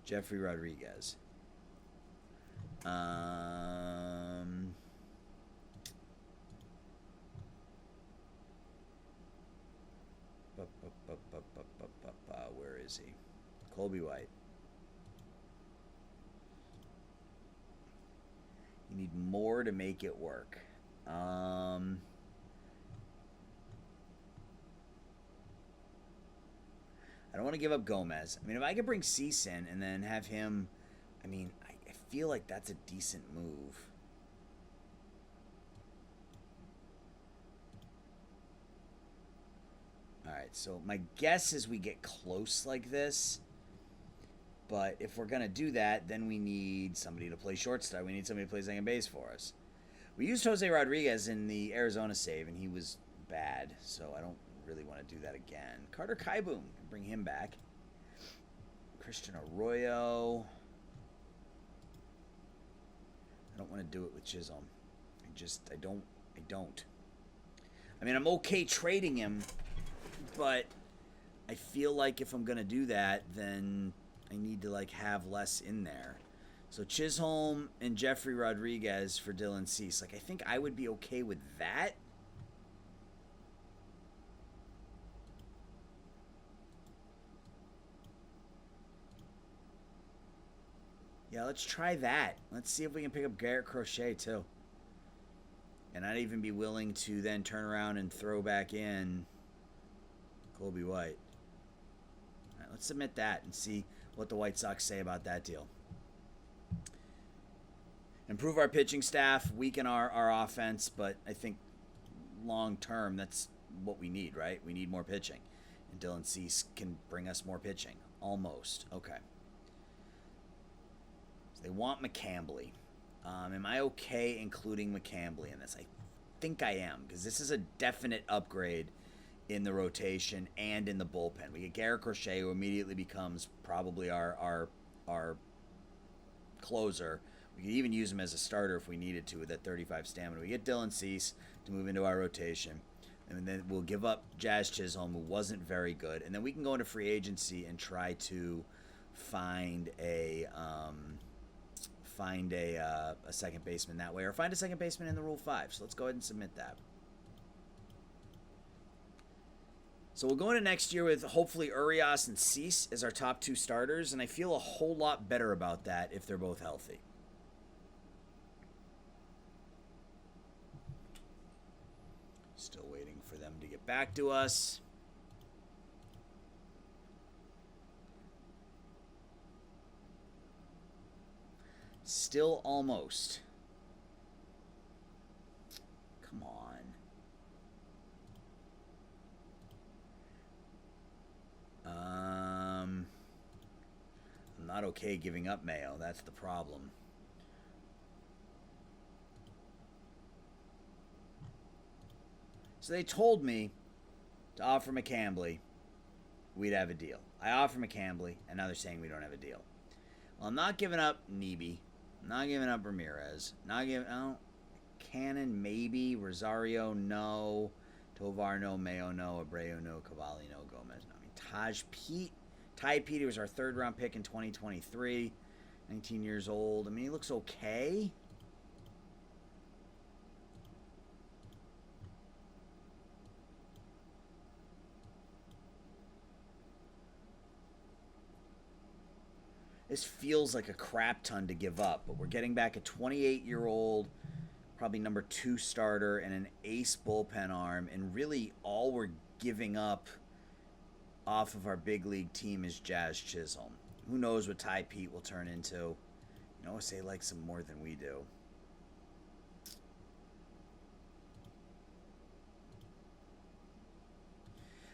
Jeffrey Rodriguez. Where is he? Colby White. You need more to make it work. I don't want to give up Gomez. I mean, if I could bring Cease in and then have him, I mean, I feel like that's a decent move. All right, so my guess is we get close like this. But if we're going to do that, then we need somebody to play shortstop. We need somebody to play second base for us. We used Jose Rodriguez in the Arizona save, and he was bad. So I don't really want to do that again. Carter Kieboom, bring him back. Christian Arroyo. I don't want to do it with Chisholm. I don't. I mean, I'm okay trading him, but I feel like if I'm going to do that, then I need to, like, have less in there. So Chisholm and Jeffrey Rodriguez for Dylan Cease. Like, I think I would be okay with that. Yeah, let's try that. Let's see if we can pick up Garrett Crochet, too. And I'd even be willing to then turn around and throw back in Colby White. All right, let's submit that and see what the White Sox say about that deal. Improve our pitching staff, weaken our offense, but I think long term, that's what we need, right? We need more pitching. And Dylan Cease can bring us more pitching. Almost. Okay. So they want McCambly. Am I okay including McCambly in this? I think I am, because this is a definite upgrade in the rotation and in the bullpen. We get Garrett Crochet, who immediately becomes probably our closer. We could even use him as a starter if we needed to with that 35 stamina. We get Dylan Cease to move into our rotation. And then we'll give up Jazz Chisholm, who wasn't very good. And then we can go into free agency and try to find a second baseman that way, or find a second baseman in the Rule 5. So let's go ahead and submit that. So we'll go into next year with hopefully Urias and Cease as our top two starters, and I feel a whole lot better about that if they're both healthy. Still waiting for them to get back to us. Still almost. Come on. I'm not okay giving up Mayo. That's the problem. So they told me to offer McCambly, we'd have a deal. I offer McCambly, and now they're saying we don't have a deal. Well, I'm not giving up Nebe. I'm not giving up Ramirez. Not giving... Oh, Cannon, maybe. Rosario, no. Tovar, no. Mayo, no. Abreu, no. Cavalli, no. Gomez, no. I mean, Ty Pete was our third-round pick in 2023. 19 years old. I mean, he looks okay. This feels like a crap ton to give up, but we're getting back a 28-year-old, probably number 2 starter, and an ace bullpen arm, and really all we're giving up off of our big league team is Jazz Chisholm. Who knows what Ty Pete will turn into? You know, say likes him more than we do.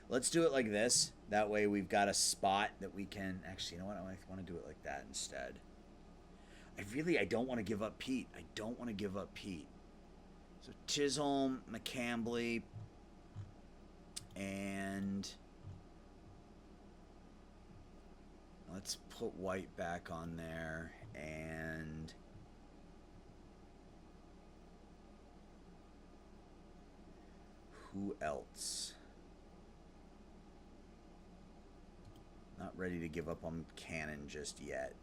Let's do it like this. That way we've got a spot that we can... Actually, you know what? I want to do it like that instead. I don't want to give up Pete. So Chisholm, McCambly, and... Let's put White back on there, and... Who else? Not ready to give up on Cannon just yet.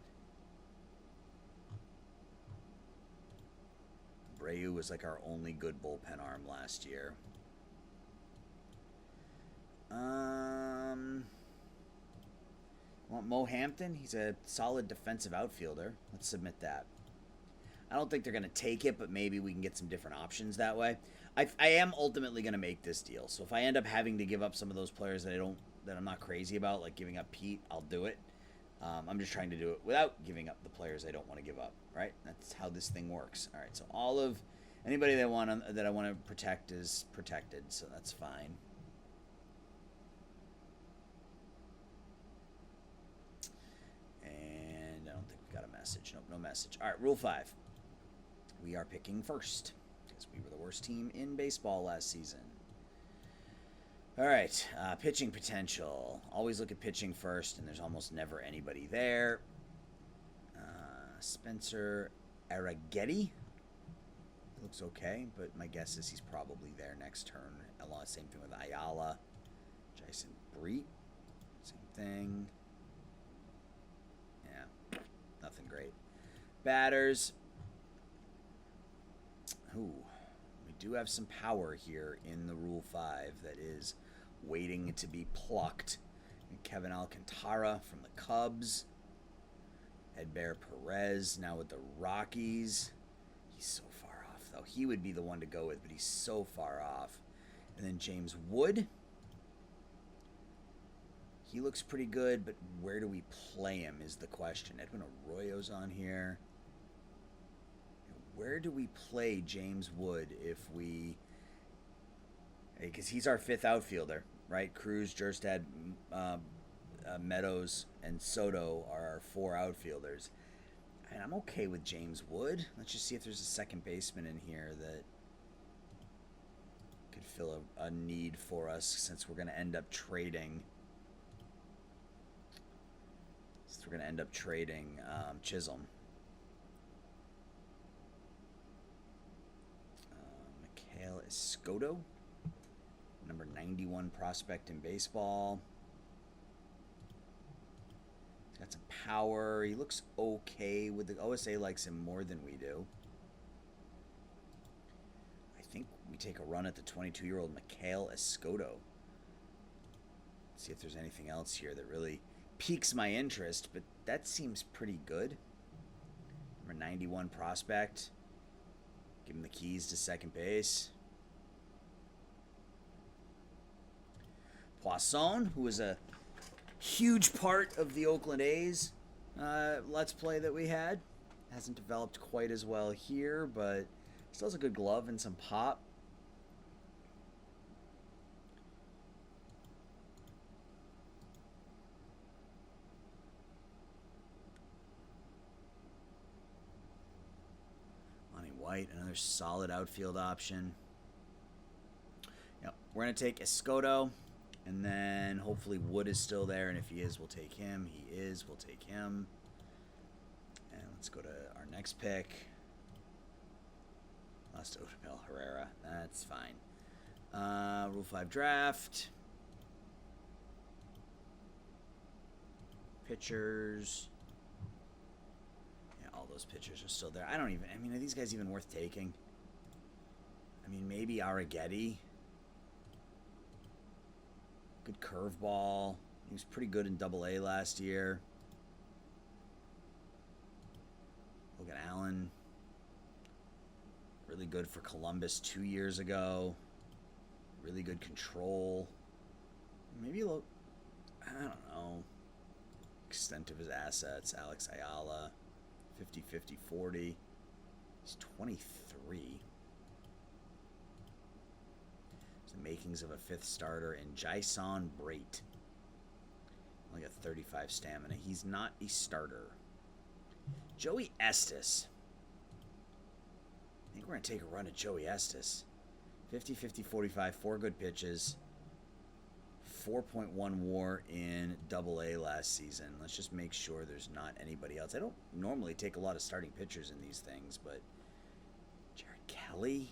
Abreu was like our only good bullpen arm last year. Want Mo Hampton? He's a solid defensive outfielder. Let's submit that. I don't think they're going to take it, but maybe we can get some different options that way. I am ultimately going to make this deal. So if I end up having to give up some of those players that I'm not crazy about, like giving up Pete, I'll do it. I'm just trying to do it without giving up the players I don't want to give up, right? That's how this thing works. All right, so all of anybody that I want to protect is protected, so that's fine. And I don't think we got a message. Nope, no message. All right, Rule 5. We are picking first because we were the worst team in baseball last season. All right, pitching potential. Always look at pitching first, and there's almost never anybody there. Spencer Arrighetti looks okay, but my guess is he's probably there next turn. Same thing with Ayala. Jason Breet, same thing. Yeah, nothing great. Batters. Ooh, we do have some power here in the Rule 5 that is waiting to be plucked. And Kevin Alcantara from the Cubs. Edbear Perez now with the Rockies. He's so far off, though. He would be the one to go with, but he's so far off. And then James Wood. He looks pretty good, but where do we play him is the question. Edwin Arroyo's on here. Where do we play James Wood if we... Because he's our fifth outfielder, right? Cruz, Jerstad, Meadows, and Soto are our four outfielders. And I'm okay with James Wood. Let's just see if there's a second baseman in here that could fill a need for us since we're going to end up trading. Chisholm. Mikhail Escodo, number 91 prospect in baseball. He's got some power. He looks okay with the OSA likes him more than we do. I think we take a run at the 22-year-old Mikhail Escodo. See if there's anything else here that really piques my interest, but that seems pretty good. Number 91 prospect. Give him the keys to second base. Poisson, who was a huge part of the Oakland A's Let's Play that we had. Hasn't developed quite as well here, but still has a good glove and some pop. White, another solid outfield option. Yep, we're going to take Escodo, and then hopefully Wood is still there, and if he is, we'll take him. He is, we'll take him. And let's go to our next pick. Lost Odubel Herrera. That's fine. Rule 5 draft. Pitchers. All those pitchers are still there. I mean, are these guys even worth taking? I mean, maybe Arrighetti. Good curveball. He was pretty good in Double-A last year. Logan Allen. Really good for Columbus 2 years ago. Really good control. Maybe look, I don't know. Extent of his assets. Alex Ayala. 50-50-40. He's 23. There's the makings of a fifth starter in Jason Brait. Only got 35 stamina. He's not a starter. Joey Estes. I think we're going to take a run at Joey Estes. 50-50-45, 4 good pitches. 4.1 WAR in Double-A last season. Let's just make sure there's not anybody else. I don't normally take a lot of starting pitchers in these things, but Jared Kelly.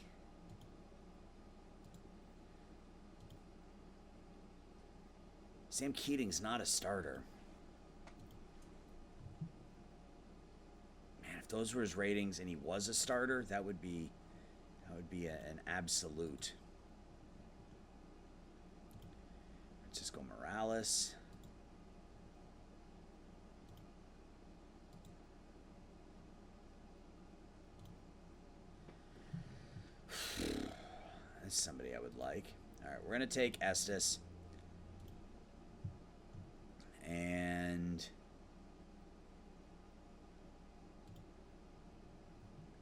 Sam Keating's not a starter. those were his ratings and he was a starter, that would be an absolute. Francisco Morales. That's somebody I would like. All right, we're going to take Estes. And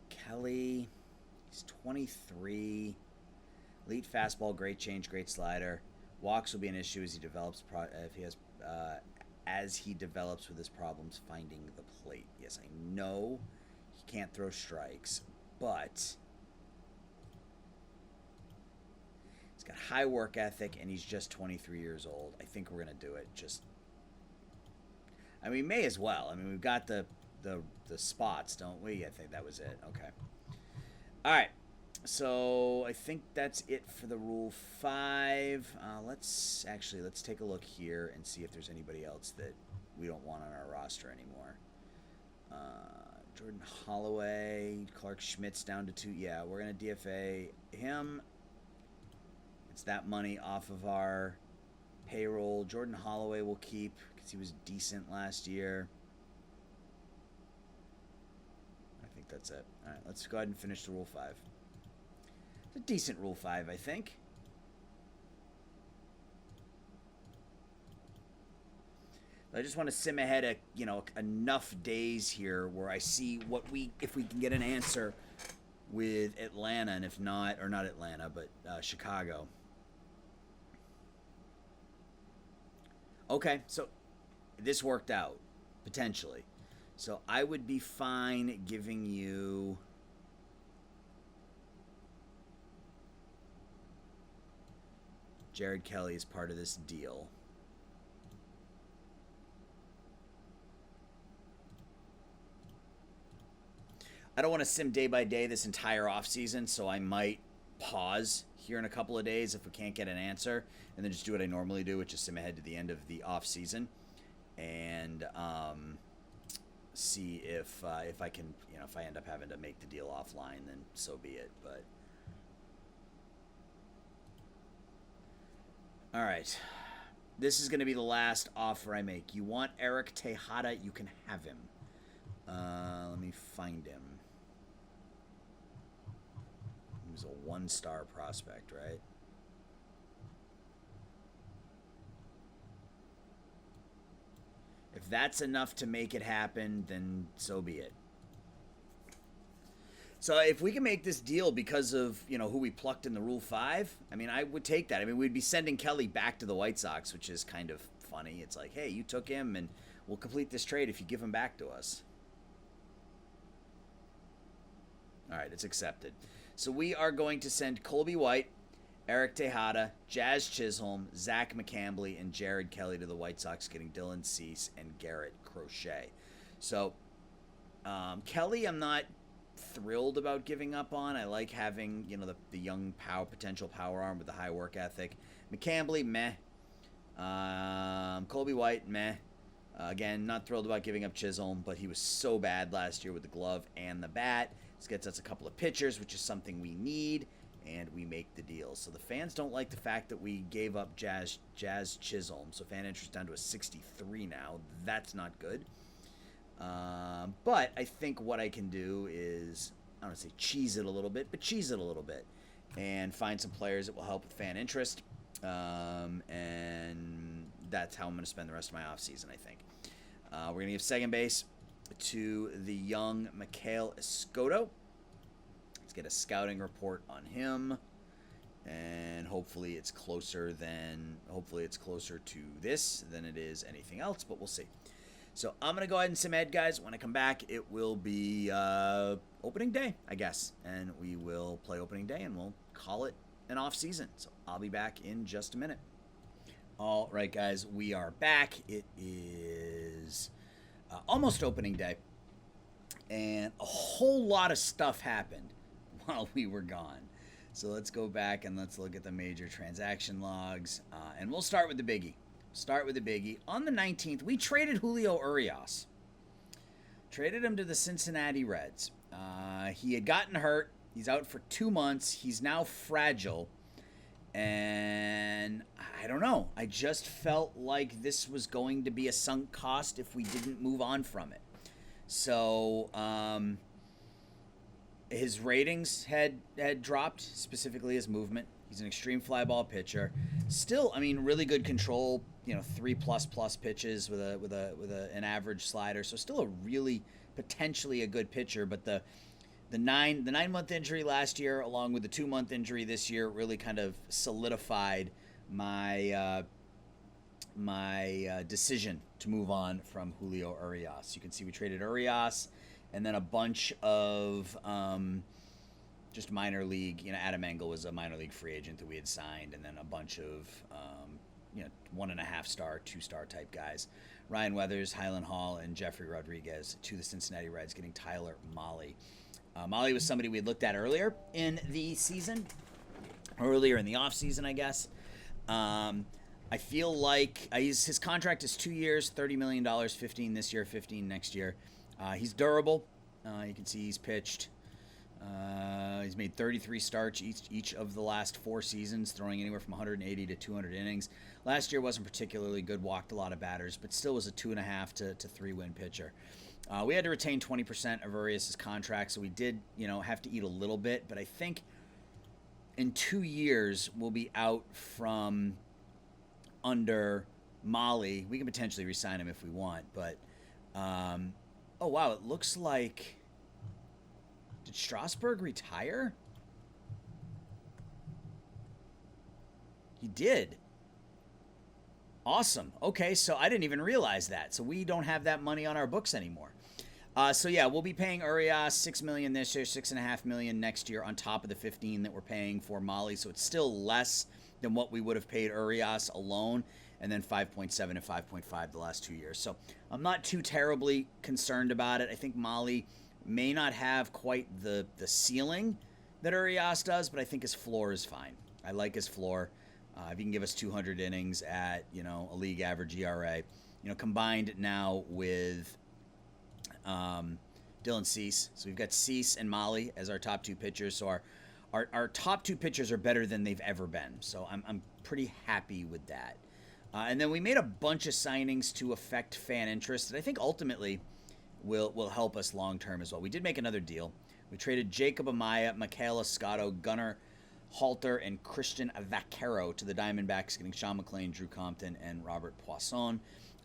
Kelly, he's 23. Elite fastball, great change, great slider. Walks will be an issue as he develops. As he develops with his problems finding the plate. Yes, I know he can't throw strikes, but he's got high work ethic and he's just 23 years old. I think we're gonna do it. We may as well. I mean, we've got the spots, don't we? I think that was it. Okay. All right. So I think that's it for the Rule 5. Let's take a look here and see if there's anybody else that we don't want on our roster anymore. Jordan Holloway, Clark Schmidt's down to 2. Yeah, we're going to DFA him. It's that money off of our payroll. Jordan Holloway will keep because he was decent last year. I think that's it. All right, let's go ahead and finish the Rule 5. It's a decent Rule 5, I think. I just want to sim ahead enough days here where I see if we can get an answer with Atlanta, and if not, or not Atlanta, but Chicago. Okay, so this worked out, potentially. So I would be fine giving you Jared Kelly as part of this deal. I don't want to sim day by day this entire offseason, so I might pause here in a couple of days if we can't get an answer, and then just do what I normally do, which is sim ahead to the end of the offseason and see if I can, if I end up having to make the deal offline, then so be it. But all right, this is going to be the last offer I make. You want Eric Tejada? You can have him. Let me find him. He was a 1-star prospect, right? If that's enough to make it happen, then so be it. So if we can make this deal because of, who we plucked in the Rule 5, I mean, I would take that. I mean, we'd be sending Kelly back to the White Sox, which is kind of funny. It's like, hey, you took him, and we'll complete this trade if you give him back to us. All right, it's accepted. So we are going to send Colby White, Eric Tejada, Jazz Chisholm, Zach McCambly, and Jared Kelly to the White Sox, getting Dylan Cease and Garrett Crochet. So Kelly, I'm not thrilled about giving up on. I like having, the young potential power arm with the high work ethic. McCambly, meh. Colby White, meh. Again, not thrilled about giving up Chisholm, but he was so bad last year with the glove and the bat. This gets us a couple of pitchers, which is something we need, and we make the deal. So the fans don't like the fact that we gave up Jazz Chisholm. So fan interest down to a 63 now. That's not good. But I think what I can do is, I don't want to say cheese it a little bit, but cheese it a little bit and find some players that will help with fan interest. And that's how I'm going to spend the rest of my offseason, I think. We're going to give second base to the young Mikhail Escodo. Let's get a scouting report on him. And hopefully it's closer to this than it is anything else, but we'll see. So I'm going to go ahead and sim ed, guys. When I come back, it will be opening day, I guess. And we will play opening day, and we'll call it an off season. So I'll be back in just a minute. All right, guys, we are back. It is almost opening day. And a whole lot of stuff happened while we were gone. So let's go back and let's look at the major transaction logs. And we'll start with the biggie. On the 19th, we traded Julio Urias Traded him to the Cincinnati Reds. He had gotten hurt. He's out for 2 months. He's now fragile. And I don't know. I just felt like this was going to be a sunk cost if we didn't move on from it. So his ratings had dropped, specifically his movement. He's an extreme fly ball pitcher. Still, I mean, really good control. 3+ pitches with an average slider. So still a really potentially a good pitcher. But the 9-month injury last year, along with the 2-month injury this year, really kind of solidified my decision to move on from Julio Urias. You can see we traded Urias, and then a bunch of just minor league. Adam Engel was a minor league free agent that we had signed, and then a bunch of 1.5-star, 2-star type guys. Ryan Weathers, Highland Hall, and Jeffrey Rodriguez to the Cincinnati Reds, getting Tyler Mahle. Mahle was somebody we had looked at earlier in the season, earlier in the offseason, I guess. I feel like his contract is 2 years, $30 million, $15 this year, $15 next year. He's durable. You can see he's pitched. He's made 33 starts each of the last 4 seasons, throwing anywhere from 180 to 200 innings. Last year wasn't particularly good, walked a lot of batters, but still was a 2.5 to 3 win pitcher. We had to retain 20% of Urias' contract, so we did, have to eat a little bit. But I think in 2 years we'll be out from under Mahle. We can potentially re-sign him if we want, but oh wow, it looks like, did Strasburg retire? He did. Awesome. Okay, so I didn't even realize that. So we don't have that money on our books anymore. So yeah, we'll be paying Urias $6 million this year, $6.5 million next year, on top of the $15 million that we're paying for Mahle. So it's still less than what we would have paid Urias alone, and then 5.7 and 5.5 the last 2 years. So I'm not too terribly concerned about it. I think Mahle may not have quite the ceiling that Urias does, but I think his floor is fine. I like his floor. If he can give us 200 innings at, a league average ERA, combined now with Dylan Cease. So we've got Cease and Mahle as our top 2 pitchers. So our top 2 pitchers are better than they've ever been. So I'm pretty happy with that. And then we made a bunch of signings to affect fan interest that I think ultimately will help us long term as well. We did make another deal. We traded Jacob Amaya, Mikhail Escodo, Gunnar Halter, and Christian Vaquero to the Diamondbacks, getting Sean Mcclain, Drew Compton, and Robert Poisson.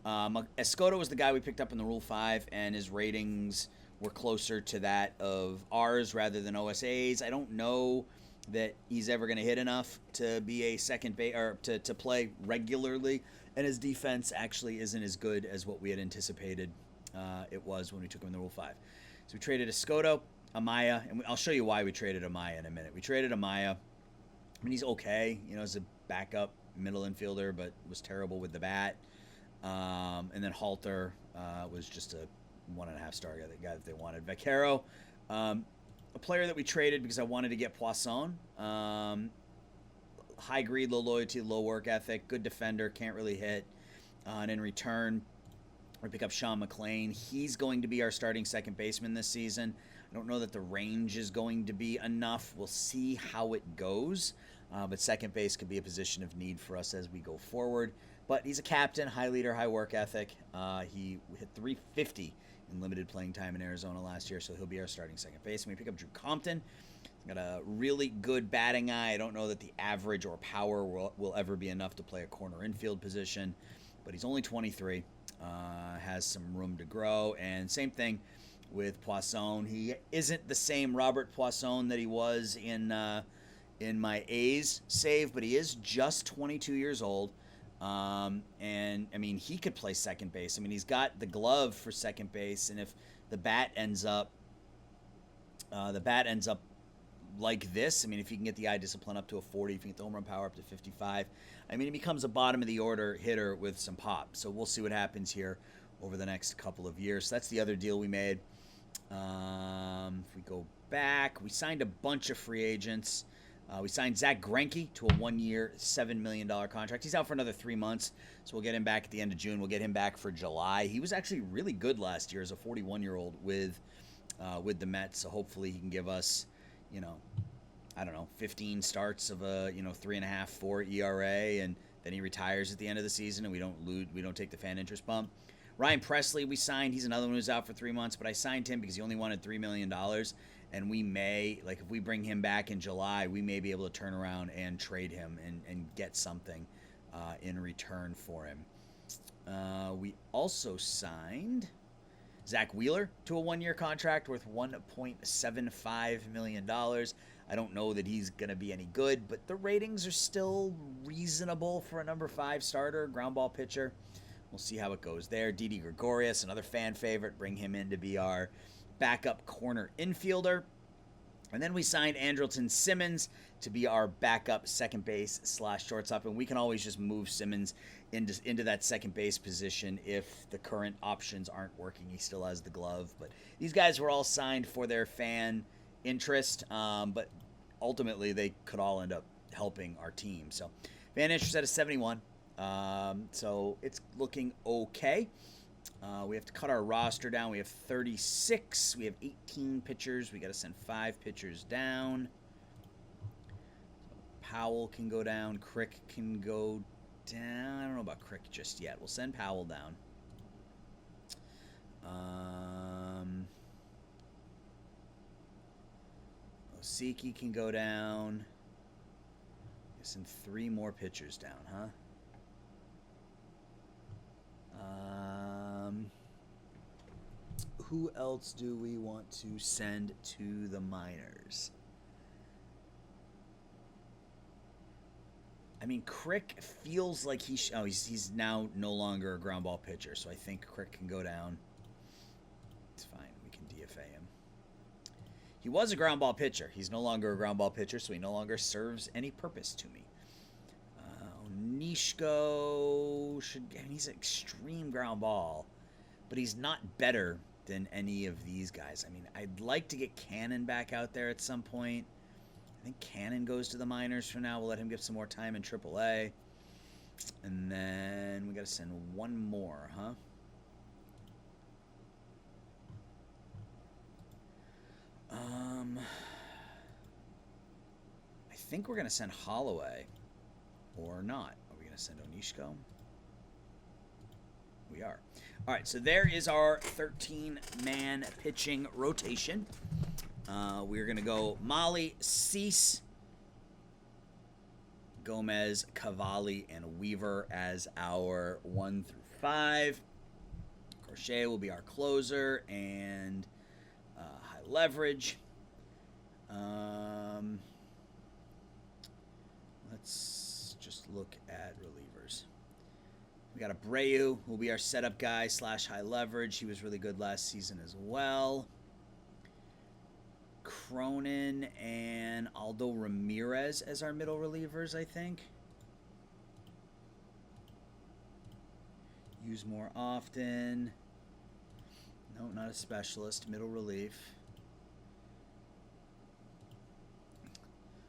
Escodo was the guy we picked up in the Rule 5, and his ratings were closer to that of ours rather than OSA's. I don't know that he's ever going to hit enough to be a second base or to play regularly, and his defense actually isn't as good as what we had anticipated it was when we took him in the Rule 5. So we traded Escodo, Amaya, and I'll show you why we traded Amaya in a minute. We traded Amaya. I mean, he's okay, as a backup middle infielder, but was terrible with the bat. And then Halter was just a 1.5-star guy that they wanted. Vaquero, a player that we traded because I wanted to get Poisson. High greed, low loyalty, low work ethic, good defender, can't really hit. And in return, we pick up Sean Mcclain. He's going to be our starting second baseman this season. I don't know that the range is going to be enough. We'll see how it goes. But second base could be a position of need for us as we go forward. But he's a captain, high leader, high work ethic. He hit .350 in limited playing time in Arizona last year, so he'll be our starting second baseman. We pick up Drew Compton. Got a really good batting eye. I don't know that the average or power will ever be enough to play a corner infield position, but he's only 23, has some room to grow. And same thing with Poisson. He isn't the same Robert Poisson that he was in my A's save, but he is just 22 years old. And I mean, he could play second base. I mean, he's got the glove for second base, and if the bat ends up like this, I mean, if you can get the eye discipline up to a 40, if you can get the home run power up to 55, I mean, he becomes a bottom of the order hitter with some pop. So we'll see what happens here over the next couple of years. So that's the other deal we made. If we go back, we signed a bunch of free agents. We signed Zach Greinke to a 1-year, $7 million contract. He's out for another 3 months, so we'll get him back at the end of June. We'll get him back for July. He was actually really good last year as a 41-year-old with the Mets, so hopefully he can give us, 15 starts of a 3.5, 4 ERA, and then he retires at the end of the season, and we don't take the fan interest bump. Ryan Presley, we signed. He's another one who's out for 3 months, but I signed him because he only wanted $3 million. And we may, if we bring him back in July, we may be able to turn around and trade him and get something in return for him. We also signed Zach Wheeler to a 1-year contract worth $1.75 million. I don't know that he's going to be any good, but the ratings are still reasonable for a number 5 starter, ground ball pitcher. We'll see how it goes there. Didi Gregorius, another fan favorite. Bring him in to be our backup corner infielder. And then we signed Andrelton Simmons to be our backup second base / shortstop. And we can always just move Simmons into that second base position if the current options aren't working. He still has the glove. But these guys were all signed for their fan interest. But ultimately, they could all end up helping our team. So fan interest at a 71. So it's looking okay. We have to cut our roster down. We have 36. We have 18 pitchers. We got to send 5 pitchers down. Powell can go down. Crick can go down. I don't know about Crick just yet. We'll send Powell down. Osiki can go down. Send 3 more pitchers down, huh? Who else do we want to send to the minors? I mean, Crick feels like he's now no longer a ground ball pitcher, so I think Crick can go down. It's fine. We can DFA him. He was a ground ball pitcher. He's no longer a ground ball pitcher, so he no longer serves any purpose to me. Nishko he's an extreme ground ball, but he's not better than any of these guys. I mean, I'd like to get Cannon back out there at some point. I think Cannon goes to the minors for now. We'll let him get some more time in AAA. And then we got to send 1 more, huh? I think we're going to send Holloway or not. Are we going to send Onishko? We are. All right, so there is our 13-man pitching rotation. We're going to go Molly, Cease, Gomez, Cavalli, and Weaver as our 1 through 5. Crochet will be our closer and high leverage. Let's just look at relievers. We got Abreu, who will be our setup guy / high leverage. He was really good last season as well. Cronin and Aldo Ramirez as our middle relievers, I think. Use more often. No, not a specialist. Middle relief.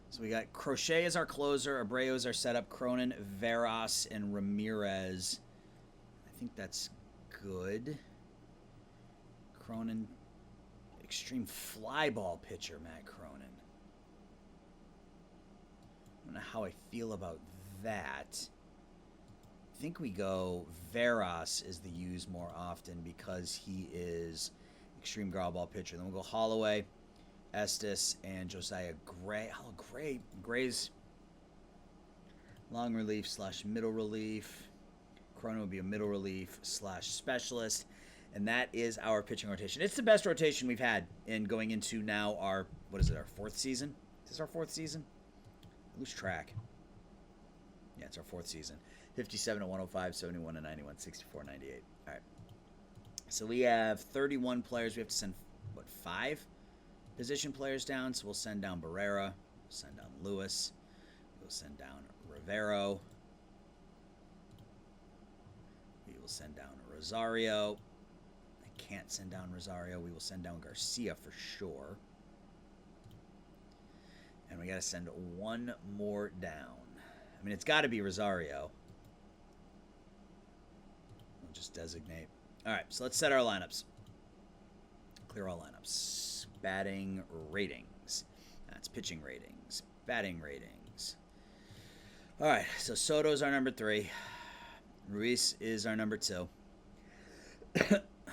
So we got Crochet as our closer, Abreu as our setup, Cronin, Veras, and Ramirez. I think that's good. Cronin, extreme fly ball pitcher, Matt Cronin. I don't know how I feel about that. I think we go Veras is the use more often because he is extreme ground ball pitcher. Then we'll go Holloway, Estes, and Josiah Gray. Oh, Gray's long relief / middle relief. Cronin will be a middle relief / specialist. And that is our pitching rotation. It's the best rotation we've had in going into now our, our 4th season? Is this our 4th season? I lose track. Yeah, it's our 4th season. 57 to 105, 71 to 91, 64 98. All right. So we have 31 players. We have to send, 5 position players down? So we'll send down Barrera. We'll send down Lewis. We'll send down Rivero. We will send down Rosario. I can't send down Rosario. We will send down Garcia for sure. And we got to send one more down. I mean, it's got to be Rosario. We'll just designate. All right, so let's set our lineups. Clear all lineups. Batting ratings. That's pitching ratings. Batting ratings. All right, so Soto's our number 3. Ruiz is our number 2.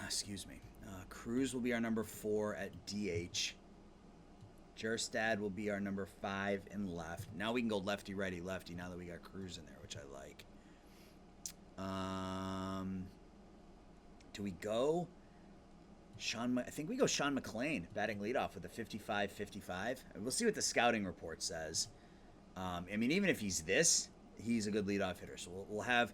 Excuse me. Cruz will be our number 4 at DH. Jerstad will be our number 5 in left. Now we can go lefty, righty, lefty now that we got Cruz in there, which I like. Do we go I think we go Sean Mcclain batting leadoff with a 55-55. We'll see what the scouting report says. I mean, even if he's a good leadoff hitter. So we'll have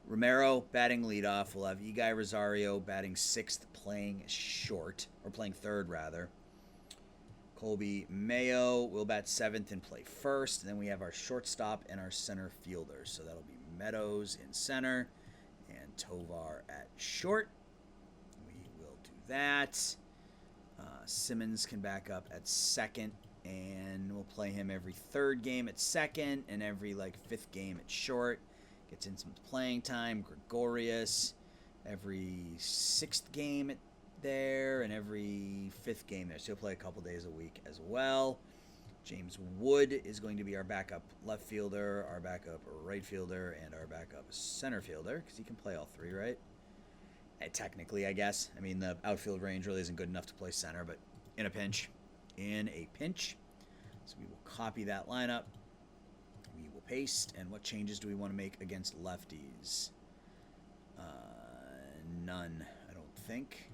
Romero batting leadoff. We'll have Iggy Rosario batting 6th, playing short, or playing 3rd, rather. Colby Mayo will bat 7th and play 1st. And then we have our shortstop and our center fielders. So that'll be Meadows in center and Tovar at short. We will do that. Simmons can back up at 2nd, and we'll play him every 3rd game at 2nd and every 5th game at short. Gets in some playing time. Gregorius every 6th game at there and every 5th game there. So he'll play a couple days a week as well. James Wood is going to be our backup left fielder, our backup right fielder, and our backup center fielder, because he can play all 3, right? Technically, I guess. I mean, the outfield range really isn't good enough to play center, but in a pinch. So we will copy that lineup. We will paste. And what changes do we want to make against lefties? None, I don't think.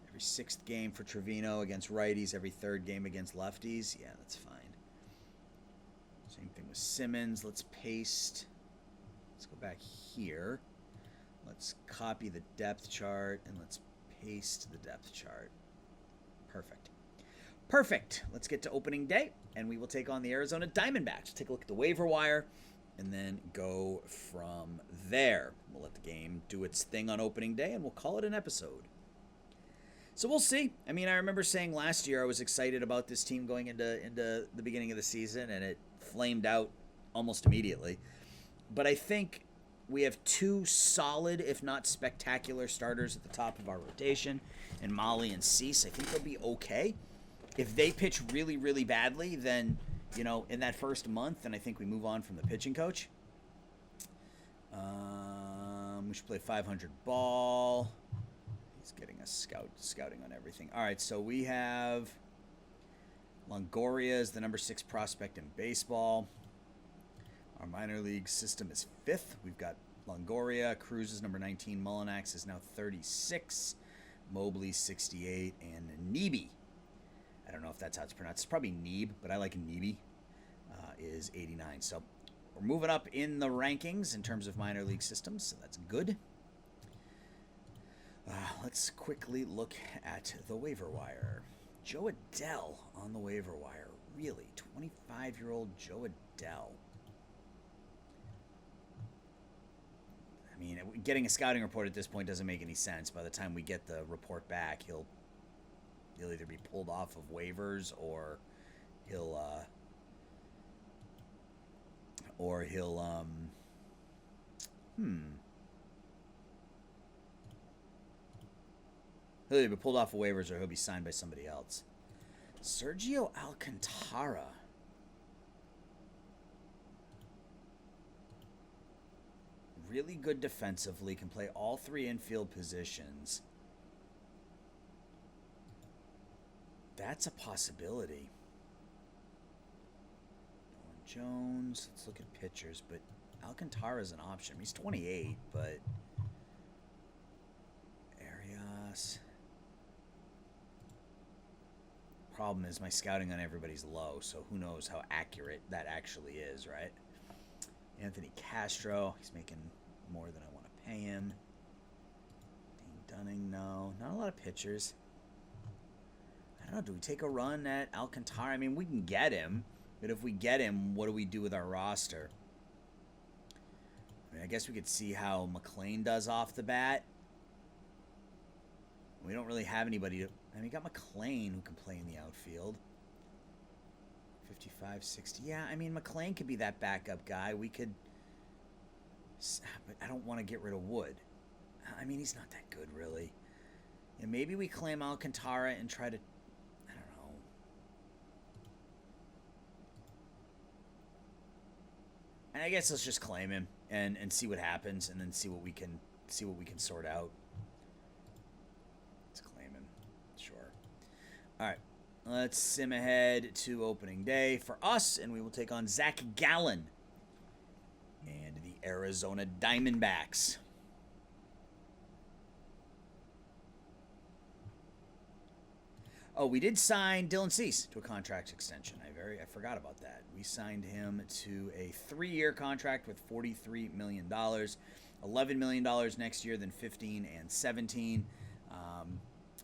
Every 6th game for Trevino against righties, every 3rd game against lefties. Yeah, that's fine. Same thing with Simmons. Let's paste. Let's go back here. Let's copy the depth chart, and let's paste the depth chart. Perfect. Let's get to opening day, and we will take on the Arizona Diamondbacks. Take a look at the waiver wire, and then go from there. We'll let the game do its thing on opening day, and we'll call it an episode. So we'll see. I mean, I remember saying last year I was excited about this team going into the beginning of the season, and it flamed out almost immediately. But I think we have 2 solid, if not spectacular, starters at the top of our rotation, and Molly and Cease. I think they'll be okay. If they pitch really, really badly, then, in that first month, then I think we move on from the pitching coach. We should play 500 ball. He's getting us scouting on everything. All right, so we have Longoria is the number 6 prospect in baseball. Our minor league system is 5th. We've got Longoria. Cruz is number 19. Mullinax is now 36. Mobley 68. And Neebe, I don't know if that's how it's pronounced. It's probably Neeb, but I like Neebe, is 89. So we're moving up in the rankings in terms of minor league systems, so that's good. Let's quickly look at the waiver wire. Joe Adell on the waiver wire. Really? 25-year-old Joe Adell. I mean, getting a scouting report at this point doesn't make any sense. By the time we get the report back, he'll either be pulled off of waivers or he'll he'll either be pulled off of waivers or he'll be signed by somebody else. Sergio Alcantara. Really good defensively, can play all 3 infield positions. That's a possibility. Nolan Jones. Let's look at pitchers, but Alcantara is an option. He's 28, but Arias. Problem is my scouting on everybody's low, so who knows how accurate that actually is, right? Anthony Castro, he's making more than I want to pay him. Dean Dunning, no. Not a lot of pitchers. I don't know, do we take a run at Alcantara? I mean, we can get him, but if we get him, what do we do with our roster? I mean, I guess we could see how Mcclain does off the bat. We don't really have anybody to... I mean, we got Mcclain who can play in the outfield. 55, 60. Yeah, I mean, Mcclain could be that backup guy. We could... But I don't want to get rid of Wood. I mean, he's not that good, really. And maybe we claim Alcantara and try to... I don't know. And I guess let's just claim him and see what happens, and then see what we can sort out. Let's claim him. Sure. All right. Let's sim ahead to opening day for us, and we will take on Zach Gallen and the Arizona Diamondbacks. Oh, we did sign Dylan Cease to a contract extension. I forgot about that. We signed him to a 3-year contract with $43 million, $11 million next year, then 15 and 17.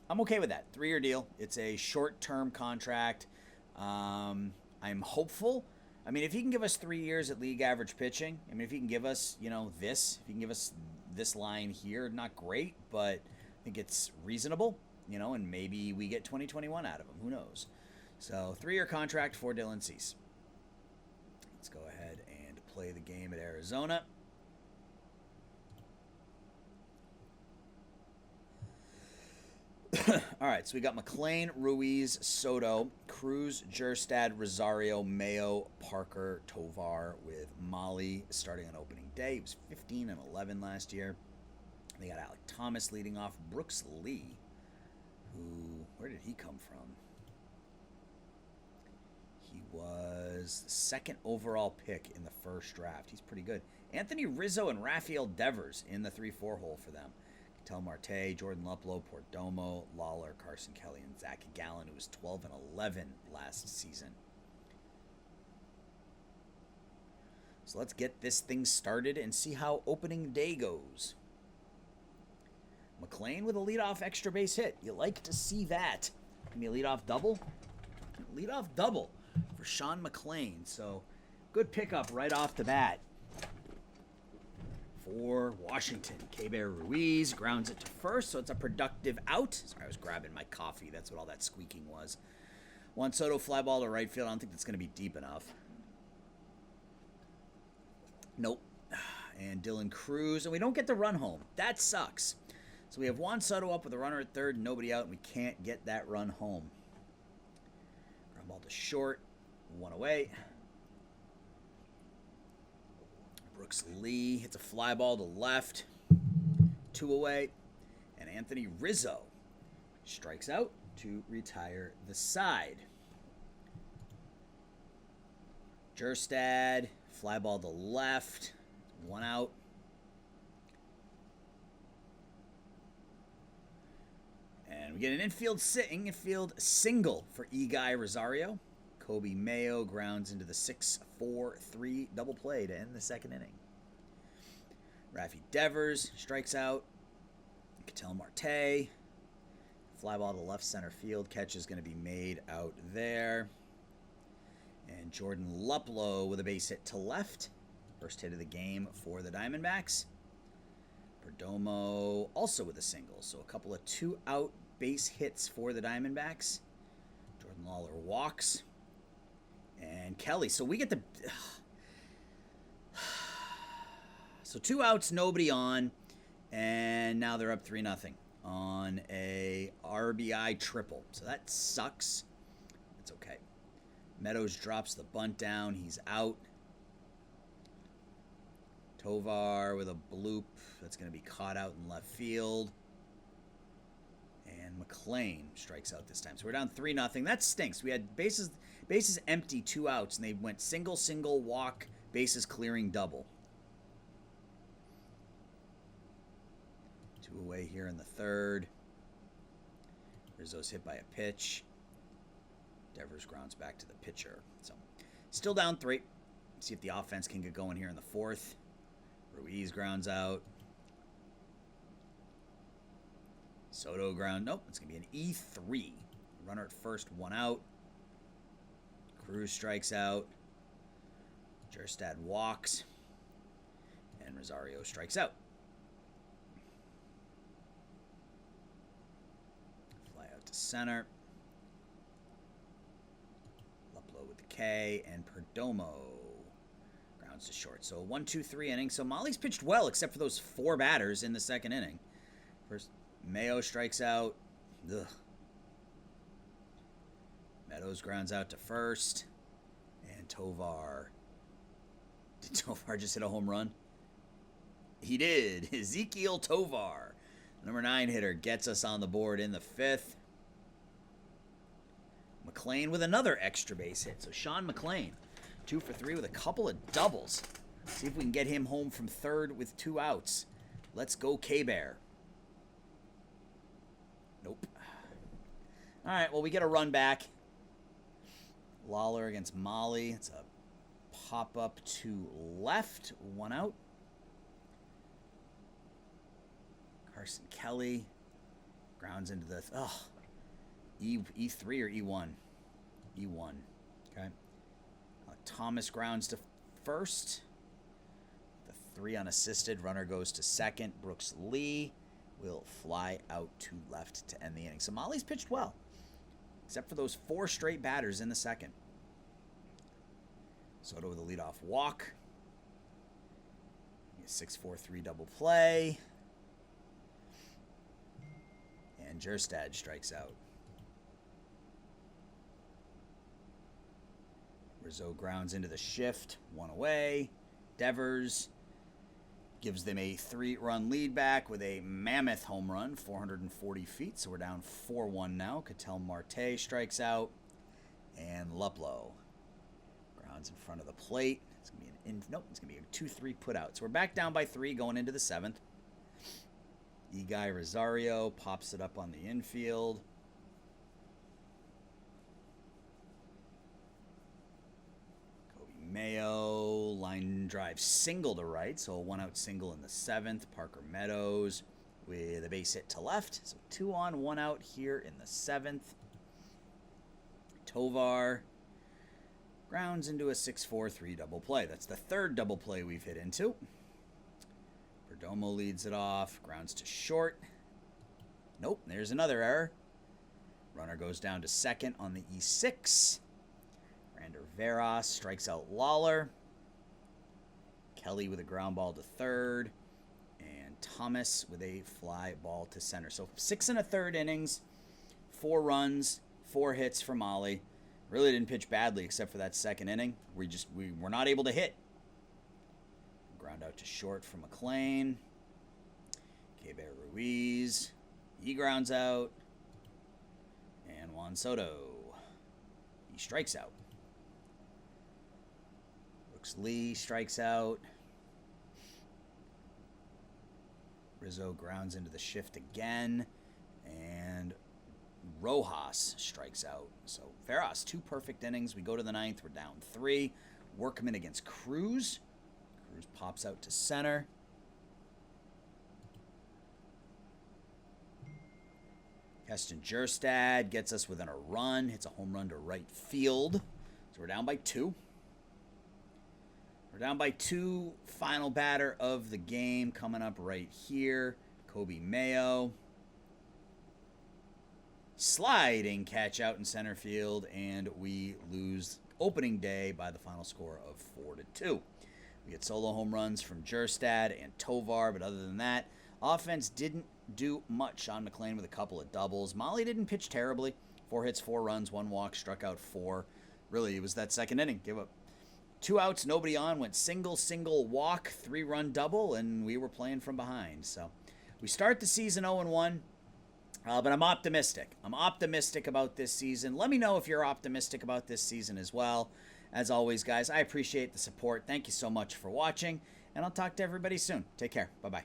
I'm okay with that. 3-year deal. It's a short-term contract. I'm hopeful. I mean, if he can give us 3 years at league average pitching, I mean, if he can give us, if he can give us this line here, not great, but I think it's reasonable, and maybe we get 2021 out of him. Who knows? So, 3-year contract for Dylan Cease. Let's go ahead and play the game at Arizona. All right, so we got Mcclain, Ruiz, Soto, Cruz, Jerstad, Rosario, Mayo, Parker, Tovar with Molly starting on opening day. He was 15 and 11 last year. They got Alec Thomas leading off. Brooks Lee, where did he come from? He was the 2nd overall pick in the first draft. He's pretty good. Anthony Rizzo and Rafael Devers in the 3-4 hole for them. Ketel Marte, Jordan Luplow, Pordomo, Lawler, Carson Kelly, and Zach Gallen, who was 12 and 11 last season. So let's get this thing started and see how opening day goes. Mcclain with a leadoff extra base hit. You like to see that. Give me a leadoff double. Leadoff double for Sean Mcclain. So good pickup right off the bat. For Washington, K-Bear Ruiz grounds it to first, so it's a productive out. Sorry, I was grabbing my coffee. That's what all that squeaking was. Juan Soto fly ball to right field. I don't think that's going to be deep enough. Nope. And Dylan Cruz, and we don't get the run home. That sucks. So we have Juan Soto up with a runner at third, nobody out, and we can't get that run home. Ground ball to short, 1 away. Brooks Lee hits a fly ball to left, 2 away. And Anthony Rizzo strikes out to retire the side. Jerstad, fly ball to left, 1 out. And we get an infield single for E-Guy Rosario. Kobe Mayo grounds into the 6-4-3 double play to end the 2nd inning. Rafi Devers strikes out. Ketel Marte. Fly ball to left center field. Catch is going to be made out there. And Jordan Luplow with a base hit to left. First hit of the game for the Diamondbacks. Perdomo also with a single. So a couple of 2-out base hits for the Diamondbacks. Jordan Lawler walks. And Kelly. So we get the... So 2 outs, nobody on. And now they're up 3-0 on a RBI triple. So that sucks. It's okay. Meadows drops the bunt down. He's out. Tovar with a bloop. That's going to be caught out in left field. And Mcclain strikes out this time. So we're down 3-0. That stinks. We had bases empty, 2 outs, and they went single, walk, bases clearing double. 2 away here in the 3rd. Rizzo's hit by a pitch. Devers grounds back to the pitcher. So still down 3. See if the offense can get going here in the 4th. Ruiz grounds out. Soto ground. Nope, it's going to be an E3. Runner at first, 1 out. Cruz strikes out. Jerstad walks. And Rosario strikes out. Fly out to center. Luplow with the McKay, and Perdomo. Grounds to short. So 1-2-3 inning. So Molly's pitched well, except for those 4 batters in the second inning. First, Mayo strikes out. Ugh. Meadows grounds out to first. And Tovar. Did Tovar just hit a home run? He did. Ezekiel Tovar, number 9 hitter, gets us on the board in the 5th. Mcclain with another extra base hit. So Sean Mcclain, 2 for 3 with a couple of doubles. See if we can get him home from third with 2 outs. Let's go K-Bear. Nope. All right, well, we get a run back. Lawler against Molly. It's a pop-up to left. 1 out. Carson Kelly grounds into the E3 or E1? E1. Okay. Thomas grounds to first. The 3 unassisted. Runner goes to second. Brooks Lee will fly out to left to end the inning. So Molly's pitched well, except for those 4 straight batters in the second. Soto with a leadoff walk. 6-4-3 double play. And Jerstad strikes out. Rizzo grounds into the shift. 1 away. Devers gives them a 3-run lead back with a mammoth home run, 440 feet. So we're down 4-1 now. Ketel Marte strikes out. And Luplow grounds in front of the plate. It's going to be it's going to be a 2-3 put out. So we're back down by 3 going into the 7th. Eguy Rosario pops it up on the infield. Kobe Mayo, line drive single to right, so a 1-out single in the 7th. Parker Meadows with a base hit to left, so 2 on, 1 out here in the 7th. Tovar grounds into a 6-4-3 double play. That's the 3rd double play we've hit into. Perdomo leads it off, grounds to short. Nope, there's another error. Runner goes down to second on the E6. Rander Veras strikes out Lawler. Kelly with a ground ball to third. And Thomas with a fly ball to center. So 6 1/3 innings, 4 runs, 4 hits for Molly. Really didn't pitch badly except for that second inning. We were not able to hit. Ground out to short for Mcclain. K-Bear Ruiz. He grounds out. And Juan Soto. He strikes out. Brooks Lee strikes out. Rizzo grounds into the shift again. And Rojas strikes out. So Veras, 2 perfect innings. We go to the 9th. We're down 3. Workman against Cruz. Cruz pops out to center. Heston Jerstad gets us within a run. Hits a home run to right field. So we're down by 2. We're down by 2. Final batter of the game coming up right here. Kobe Mayo. Sliding catch out in center field. And we lose opening day by the final score of 4-2. We get solo home runs from Jerstad and Tovar, but other than that, offense didn't do much. Sean Mcclain with a couple of doubles. Molly didn't pitch terribly. 4 hits, 4 runs, 1 walk, struck out 4. Really, it was that second inning. Give up 2 outs, nobody on, went single, walk, 3-run double, and we were playing from behind. So we start the season 0-1, but I'm optimistic. I'm optimistic about this season. Let me know if you're optimistic about this season as well. As always, guys, I appreciate the support. Thank you so much for watching, and I'll talk to everybody soon. Take care. Bye-bye.